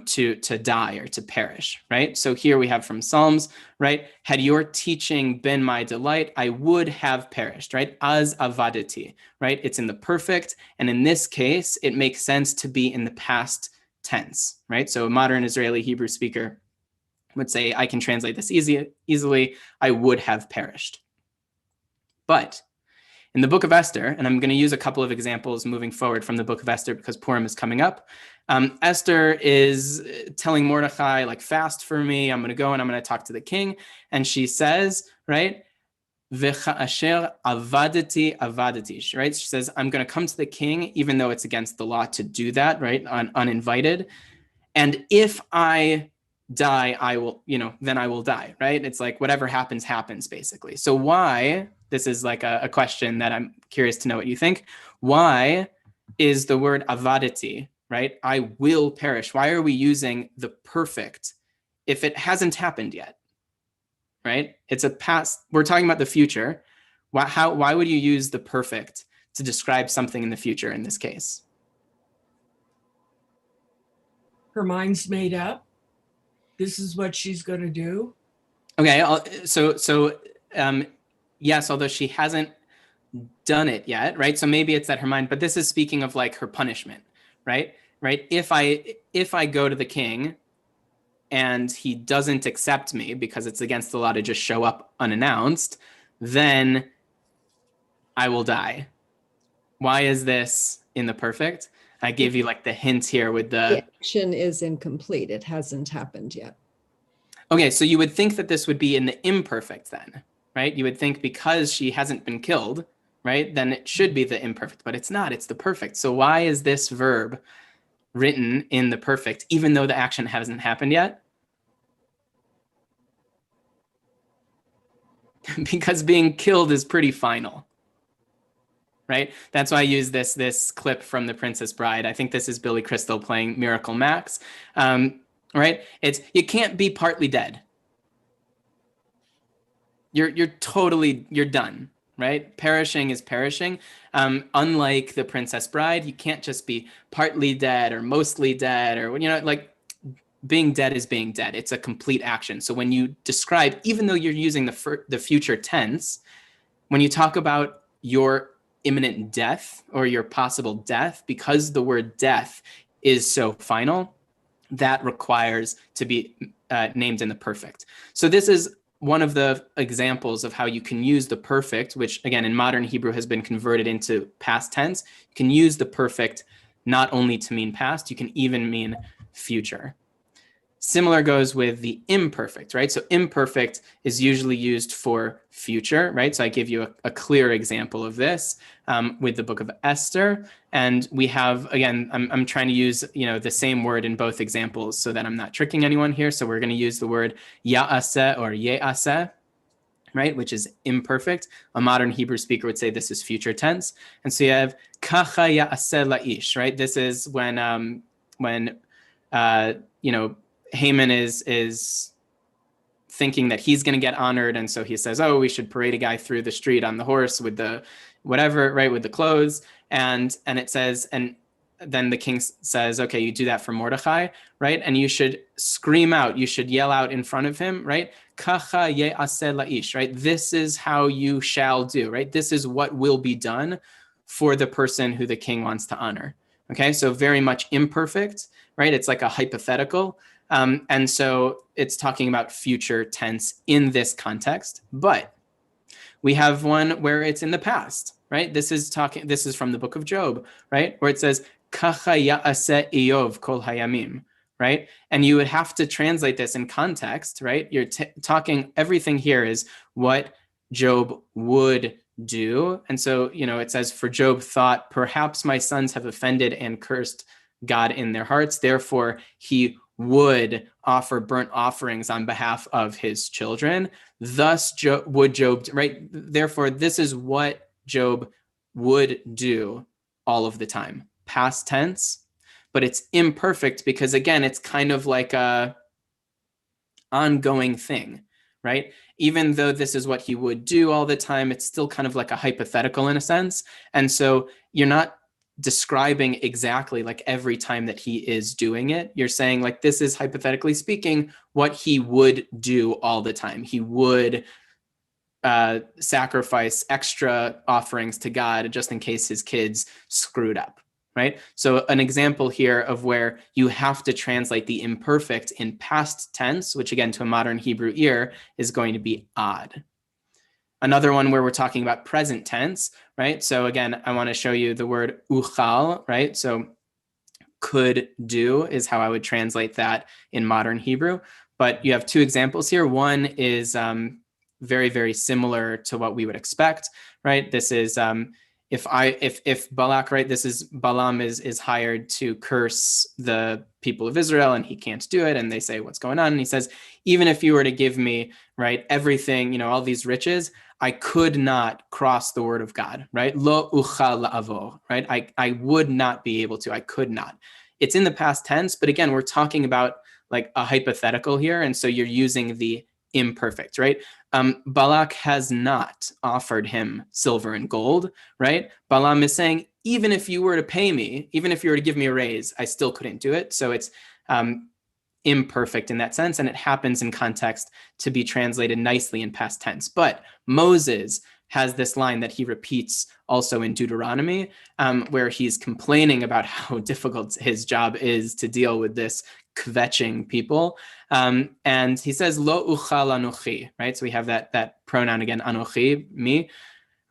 To die or to perish, right? So here we have from Psalms, right? Had your teaching been my delight, I would have perished, right? As avadati, right? It's in the perfect. And in this case, it makes sense to be in the past tense, right? So a modern Israeli Hebrew speaker would say, I can translate this easily, I would have perished. But in the book of Esther, and I'm going to use a couple of examples moving forward from the book of Esther because Purim is coming up. Esther is telling Mordechai, like, fast for me. I'm going to go and I'm going to talk to the king. And she says, right, V'cha'asher avadati, right? She says, I'm going to come to the king, even though it's against the law to do that, right, uninvited. And if I die, I will, then I will die, right? It's like whatever happens, happens, basically. So why, this is like a question that I'm curious to know what you think. Why is the word avadati, right? I will perish. Why are we using the perfect if it hasn't happened yet, right? It's a past, we're talking about the future. Why would you use the perfect to describe something in the future in this case? Her mind's made up. This is what she's going to do. Okay, yes, although she hasn't done it yet, right? So maybe it's that her mind, but this is speaking of like her punishment, right? Right? If I go to the king and he doesn't accept me because it's against the law to just show up unannounced, then I will die. Why is this in the perfect? I gave you like the hint here with The action is incomplete. It hasn't happened yet. Okay, so you would think that this would be in the imperfect then, right? You would think because she hasn't been killed, right, then it should be the imperfect, but it's not. It's the perfect. So why is this verb written in the perfect, even though the action hasn't happened yet? Because being killed is pretty final. Right? That's why I use this clip from The Princess Bride. I think this is Billy Crystal playing Miracle Max. Right? It's, you can't be partly dead. You're done, right? Perishing is perishing. Unlike The Princess Bride, you can't just be partly dead or mostly dead or, like being dead is being dead. It's a complete action. So when you describe, even though you're using the future tense, when you talk about your imminent death or your possible death, because the word death is so final, that requires to be named in the perfect. So this is one of the examples of how you can use the perfect, which again in modern Hebrew has been converted into past tense. You can use the perfect not only to mean past, you can even mean future. Similar goes with the imperfect, right? So imperfect is usually used for future, right? So I give you a clear example of this with the book of Esther. And we have, again, I'm trying to use, the same word in both examples so that I'm not tricking anyone here. So we're going to use the word ya'aseh or ye'aseh, right? Which is imperfect. A modern Hebrew speaker would say this is future tense. And so you have kacha ya'aseh la'ish, right? This is when Haman is thinking that he's going to get honored. And so he says, oh, we should parade a guy through the street on the horse with the whatever, right, with the clothes. And it says, and then the king says, okay, you do that for Mordechai, right? And you should scream out, you should yell out in front of him, right? Kacha ye'aseh la'ish, right? This is how you shall do, right? This is what will be done for the person who the king wants to honor. Okay, so very much imperfect, right? It's like a hypothetical. And so it's talking about future tense in this context. But we have one where it's in the past, right? This is from the book of Job, right? Where it says, Kacha ya'aseh Iyov kol hayamim, right? And you would have to translate this in context, right? You're talking, everything here is what Job would do. And so, it says, for Job thought, perhaps my sons have offended and cursed God in their hearts. Therefore, he would offer burnt offerings on behalf of his children. Thus would Job, right? Therefore, this is what Job would do all of the time. Past tense, but it's imperfect because, again, it's kind of like a ongoing thing, right? Even though this is what he would do all the time, it's still kind of like a hypothetical in a sense. And so you're not describing exactly like every time that he is doing it. You're saying like, this is hypothetically speaking what he would do all the time. He would sacrifice extra offerings to God just in case his kids screwed up, right? So an example here of where you have to translate the imperfect in past tense, which again, to a modern Hebrew ear is going to be odd. Another one where we're talking about present tense, right? So again, I want to show you the word uchal, right? So could do is how I would translate that in modern Hebrew. But you have two examples here. One is very, very similar to what we would expect, right? This is if Balak, right? This is Balaam is hired to curse the people of Israel and he can't do it. And they say, what's going on? And he says, even if you were to give me, right, everything, all these riches, I could not cross the word of God, right? Lo uchal la'avor, right? I would not be able to, I could not. It's in the past tense, but again, we're talking about like a hypothetical here. And so you're using the imperfect, right? Balak has not offered him silver and gold, right? Balaam is saying, even if you were to pay me, even if you were to give me a raise, I still couldn't do it. So it's imperfect in that sense, and it happens in context to be translated nicely in past tense. But Moses has this line that he repeats also in Deuteronomy, where he's complaining about how difficult his job is to deal with this kvetching people. And he says, Lo uchal anochi, right? So we have that pronoun again, anochi, me,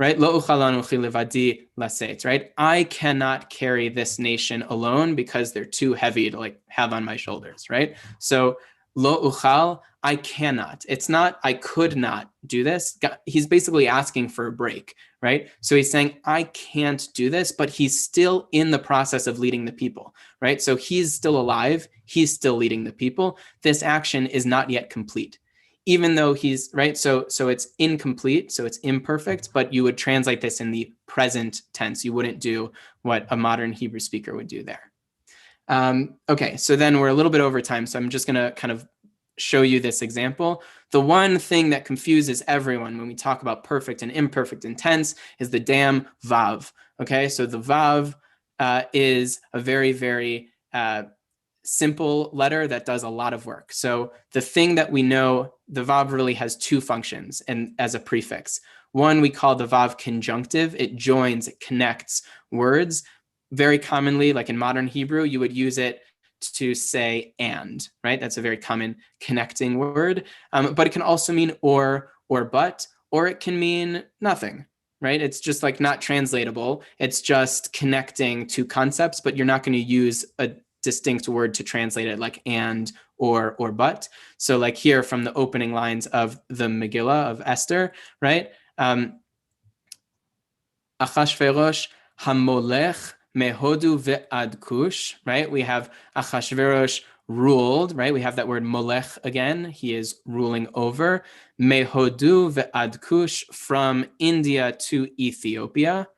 right? Lo uchal anochi levadi laset, right? I cannot carry this nation alone because they're too heavy to like have on my shoulders, right? So lo uchal, I cannot. It's not, I could not do this. He's basically asking for a break, right? So he's saying, I can't do this, but he's still in the process of leading the people, right? So he's still alive. He's still leading the people. This action is not yet complete, even though he's, right? So it's incomplete, so it's imperfect, but you would translate this in the present tense. You wouldn't do what a modern Hebrew speaker would do there. Okay, so then we're a little bit over time, so I'm just going to kind of show you this example. The one thing that confuses everyone when we talk about perfect and imperfect in tense is the damn vav. Okay, so the vav is a very, very simple letter that does a lot of work. So the thing that we know, the vav really has two functions and as a prefix. One we call the vav conjunctive. It joins, it connects words. Very commonly, like in modern Hebrew, you would use it to say and, right? That's a very common connecting word. But it can also mean or but, or it can mean nothing, right? It's just like not translatable. It's just connecting two concepts, but you're not going to use a distinct word to translate it like and or but. So like here from the opening lines of the Megillah of Esther, right? Achashverosh hamolech mehodu ve'ad kush, right? We have Achashverosh ruled, right? We have that word molech again. He is ruling over. Mehodu ve'ad kush, from India to Ethiopia.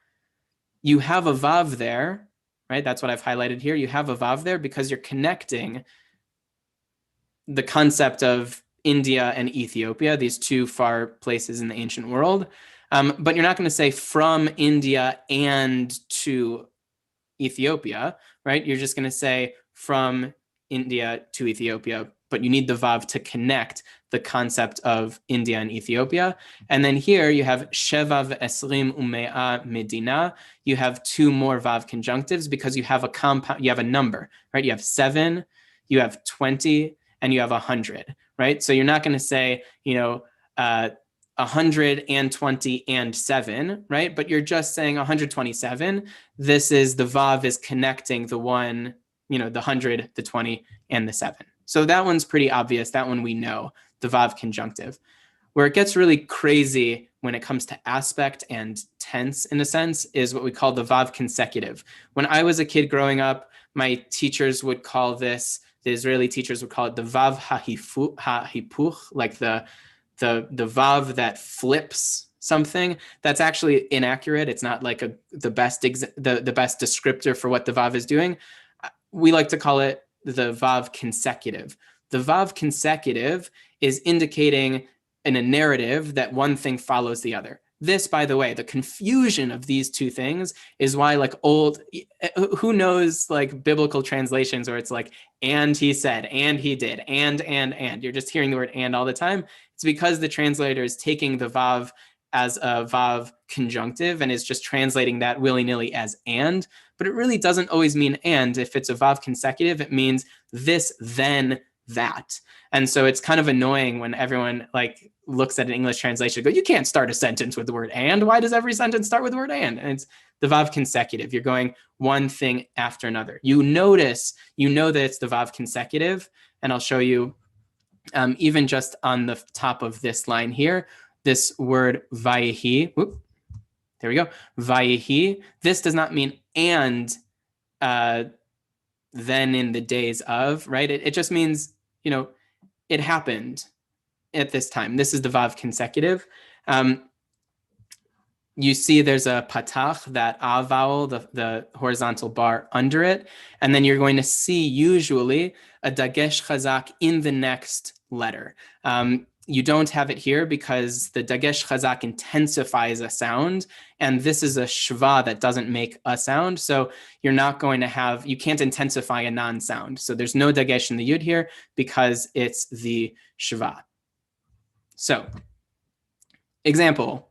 You have a vav there, right? That's what I've highlighted here. You have a vav there because you're connecting the concept of India and Ethiopia, these two far places in the ancient world. But you're not going to say from India and to Ethiopia, right? You're just going to say from India to Ethiopia, but you need the vav to connect the concept of India and Ethiopia. And then here you have sheva ve'esrim u'mea medina. You have two more vav conjunctives because you have a compound, you have a number, right? You have 7, you have 20, and you have 100, right? So you're not going to say, 120 and 7, right? But you're just saying 127. This is the vav is connecting the one, the 100, the 20, and the 7. So that one's pretty obvious. That one we know, the vav conjunctive. Where it gets really crazy when it comes to aspect and tense, in a sense, is what we call the vav consecutive. When I was a kid growing up, my teachers would call this, the Israeli teachers would call it the vav hahipuch, like the vav that flips something. That's actually inaccurate. It's not like the best descriptor for what the vav is doing. We like to call it the vav consecutive. The vav consecutive is indicating in a narrative that one thing follows the other. This, by the way, the confusion of these two things is why, like, who knows, like, biblical translations where it's like, and he said, and he did, and. You're just hearing the word and all the time. It's because the translator is taking the vav as a vav conjunctive and is just translating that willy-nilly as and, but it really doesn't always mean and. If it's a vav consecutive, it means this, then that. And so it's kind of annoying when everyone like looks at an English translation and go, you can't start a sentence with the word and. Why does every sentence start with the word and? And it's the vav consecutive. You're going one thing after another. You know that it's the vav consecutive. And I'll show you even just on the top of this line here, this word vayehi. Whoop, there we go. Vayehi. This does not mean and then in the days of, right? It just means, it happened at this time. This is the vav consecutive. You see there's a patach, that a vowel, the horizontal bar under it. And then you're going to see usually a dagesh chazak in the next letter. You don't have it here because the dagesh chazak intensifies a sound, and this is a shva that doesn't make a sound. So you're not going to have, you can't intensify a non-sound. So there's no dagesh in the yud here because it's the shva. So example,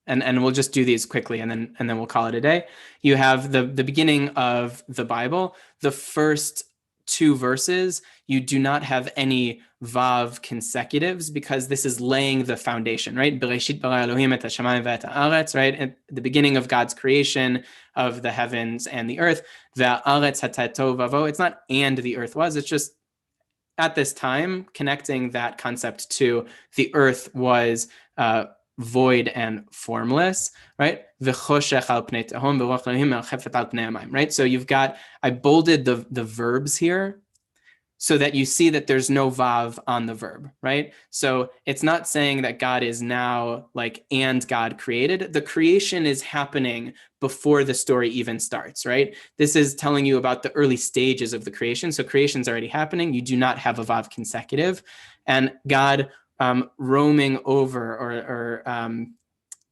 and we'll just do these quickly and then we'll call it a day. You have the beginning of the Bible, the first two verses, you do not have any vav consecutives because this is laying the foundation, right? Bereshit bara Elohim et hashamayim ve'et haaretz, right? At the beginning of God's creation of the heavens and the earth, ve'haaretz hatah tohu vavo. It's not and the earth was, it's just at this time connecting that concept to the earth was void and formless, right? Right? So you've got, I bolded the verbs here so that you see that there's no vav on the verb, right? So it's not saying that God is now like, and God created. The creation is happening before the story even starts, right? This is telling you about the early stages of the creation. So creation's already happening. You do not have a vav consecutive. And God roaming over or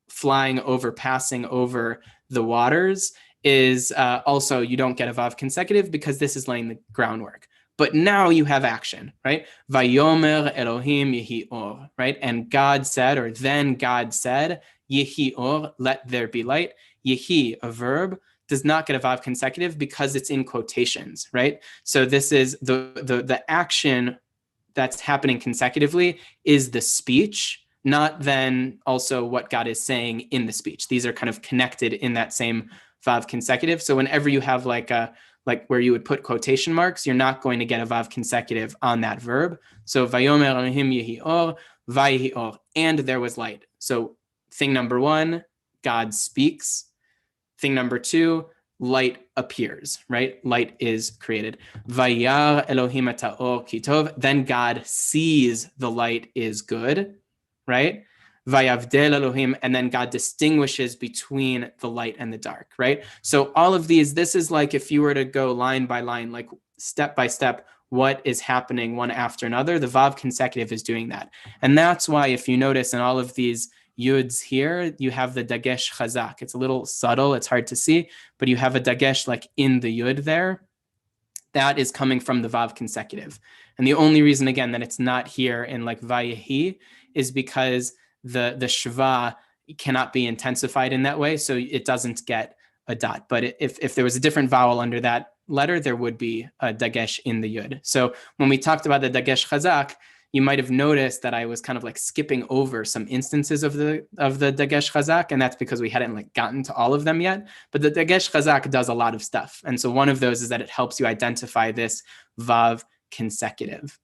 flying over, passing over the waters is also, you don't get a vav consecutive because this is laying the groundwork. But now you have action, right? Vayomer Elohim yehi or, right? And God said, or then God said, yehi or, let there be light. Yehi, a verb, does not get a vav consecutive because it's in quotations, right? So this is the action that's happening consecutively is the speech, not then also what God is saying in the speech. These are kind of connected in that same vav consecutive. So whenever you have like where you would put quotation marks, you're not going to get a vav consecutive on that verb. So vayomer Elohim yehi or, vayehi or, and there was light. So thing number one, God speaks. Thing number two, light appears, right? Light is created. Vayar Elohim et ha'or ki tov. Then God sees the light is good, right? Vayavdel Elohim, and then God distinguishes between the light and the dark, right? So all of these, this is like if you were to go line by line, like step by step, what is happening one after another, the vav consecutive is doing that. And that's why if you notice in all of these yuds here, you have the dagesh chazak. It's a little subtle, it's hard to see, but you have a dagesh like in the yud there. That is coming from the vav consecutive. And the only reason, again, that it's not here in like vayehi is because the shva cannot be intensified in that way, so it doesn't get a dot. But if there was a different vowel under that letter, there would be a dagesh in the yud. So when we talked about the dagesh chazak, you might have noticed that I was kind of like skipping over some instances of the dagesh chazak, and that's because we hadn't like gotten to all of them yet. But the dagesh chazak does a lot of stuff, and so one of those is that it helps you identify this vav consecutive.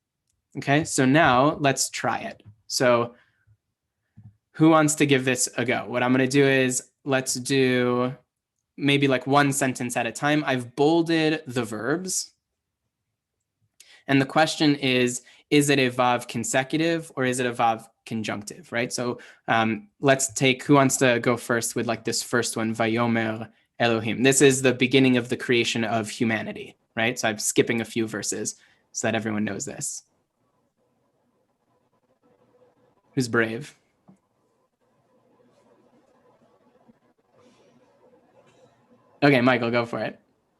Okay, so now let's try it. So who wants to give this a go? What I'm going to do is let's do maybe like one sentence at a time. I've bolded the verbs. And the question is it a vav consecutive or is it a vav conjunctive, right? So let's take, who wants to go first with like this first one, Vayomer Elohim. This is the beginning of the creation of humanity, right? So I'm skipping a few verses so that everyone knows this. Who's brave? Okay, Michael, go for it.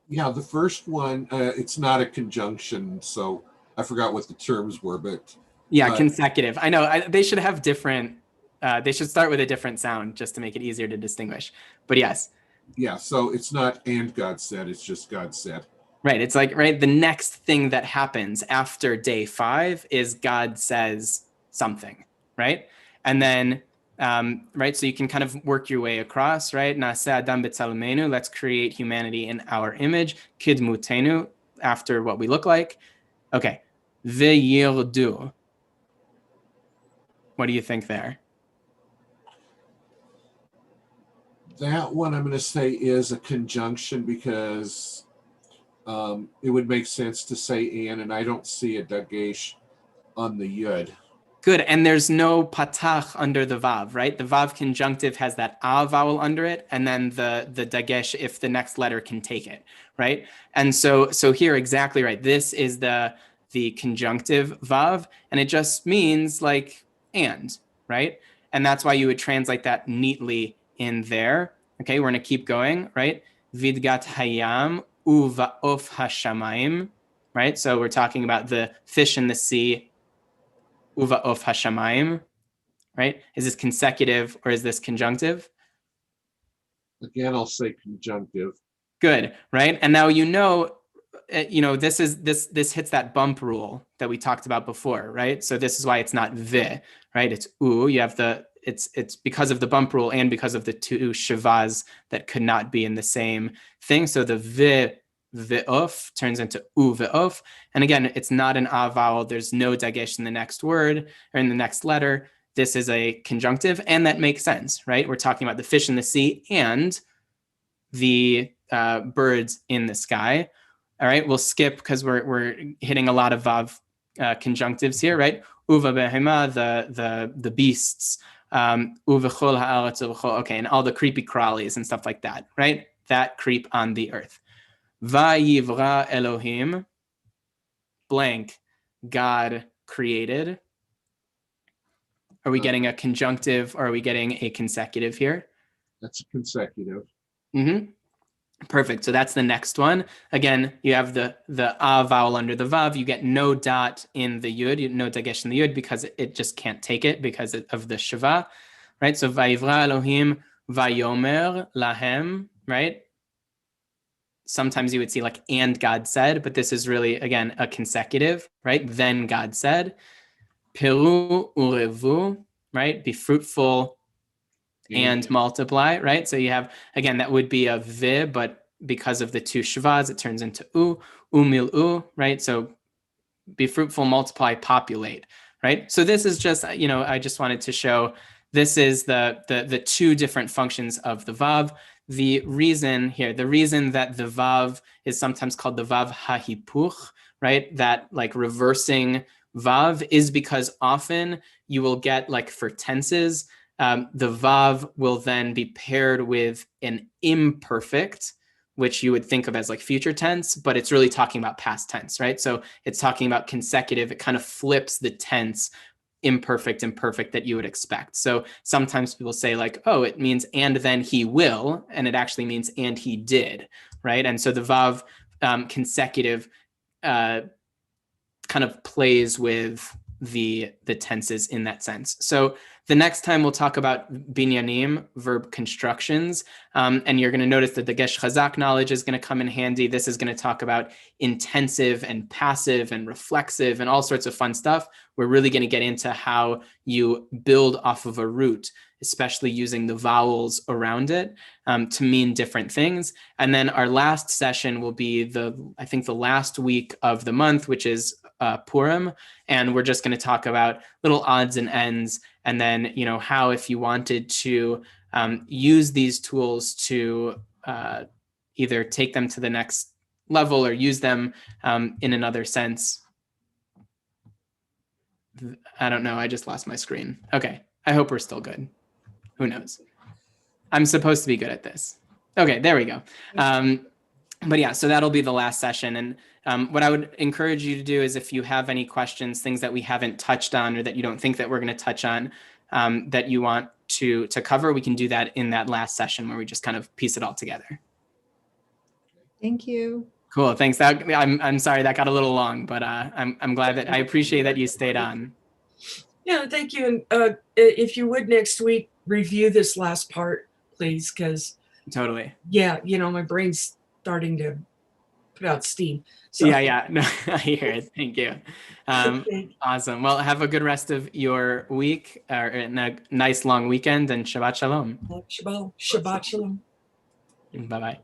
Yeah, the first one, it's not a conjunction, so I forgot what the terms were, but yeah, consecutive. I know they should have different. They should start with a different sound just to make it easier to distinguish. But yes. Yeah, so it's not "and God said," it's just "God said." Right. It's like, right, the next thing that happens after day 5 is God says something, right? And then, right, so you can kind of work your way across, right? Na'aseh Adam b'tzelmeinu, let's create humanity in our image. Kidmutenu, after what we look like. Okay. V'yirdu. What do you think there? That one I'm going to say is a conjunction because it would make sense to say and I don't see a dagesh on the yud. Good, and there's no patach under the vav, right? The vav conjunctive has that a vowel under it, and then the dagesh if the next letter can take it, right? And so here, exactly right. This is the conjunctive vav, and it just means like and, right? And that's why you would translate that neatly in there. Okay, we're gonna keep going, right? Vidgat hayam uva'of hashamayim, right? So we're talking about the fish in the sea, Uva'of hashamayim, right? Is this consecutive or is this conjunctive? Again, I'll say conjunctive. Good, right? And now you know, this hits that bump rule that we talked about before, right? So this is why it's not vi, right? It's u. You have it's because of the bump rule and because of the two shavas that could not be in the same thing. So the V'of turns into u v'of. And again, it's not an a vowel. There's no dagesh in the next word or in the next letter. This is a conjunctive, and that makes sense, right? We're talking about the fish in the sea and the birds in the sky. All right, we'll skip because we're hitting a lot of vav conjunctives here, right? Uva behema, the beasts, uvechol ha'aretz uvechol, okay, and all the creepy crawlies and stuff like that, right? That creep on the earth. Vayivra Elohim, blank, God created. Are we getting a conjunctive or are we getting a consecutive here? That's a consecutive. Mm-hmm. Perfect. So that's the next one. Again, you have the a vowel under the vav. You get no dot in the yud, no dagesh in the yud because it just can't take it because of the shava, right? So vayivra Elohim vayomer lahem, right? Sometimes you would see like and God said, but this is really, again, a consecutive, right? Then God said, Piru urevu, right? Be fruitful and multiply, right? So you have, again, that would be a vi, but because of the two shavas, it turns into umil right? So be fruitful, multiply, populate, right? So this is just, I just wanted to show this is the two different functions of the vav. The reason that the vav is sometimes called the vav hahipuch, right? That like reversing vav is because often you will get like for tenses, the vav will then be paired with an imperfect, which you would think of as like future tense, but it's really talking about past tense, right? So it's talking about consecutive. It kind of flips the tense imperfect and perfect that you would expect. So sometimes people say like, oh, it means and then he will, and it actually means and he did, right? And so the vav consecutive kind of plays with the tenses in that sense. So the next time we'll talk about binyanim, verb constructions, and you're going to notice that the gesh chazak knowledge is going to come in handy. This is going to talk about intensive and passive and reflexive and all sorts of fun stuff. We're really going to get into how you build off of a root, especially using the vowels around it to mean different things. And then our last session will be I think the last week of the month, which is Purim. And we're just going to talk about little odds and ends. And then, how if you wanted to use these tools to either take them to the next level or use them in another sense. I don't know. I just lost my screen. Okay. I hope we're still good. Who knows? I'm supposed to be good at this. Okay, there we go. But yeah, so that'll be the last session. And what I would encourage you to do is if you have any questions, things that we haven't touched on or that you don't think that we're going to touch on that you want to cover, we can do that in that last session where we just kind of piece it all together. Thank you. Cool, thanks. I'm sorry that got a little long, but I'm glad that I appreciate that you stayed on. Yeah, thank you. And if you would next week review this last part, please, because totally. Yeah, my brain's starting to put out steam. So. Yeah. No, I hear it. Thank you. Awesome. Well, have a good rest of your week and a nice long weekend and Shabbat Shalom. Shabbat Shalom. Bye-bye.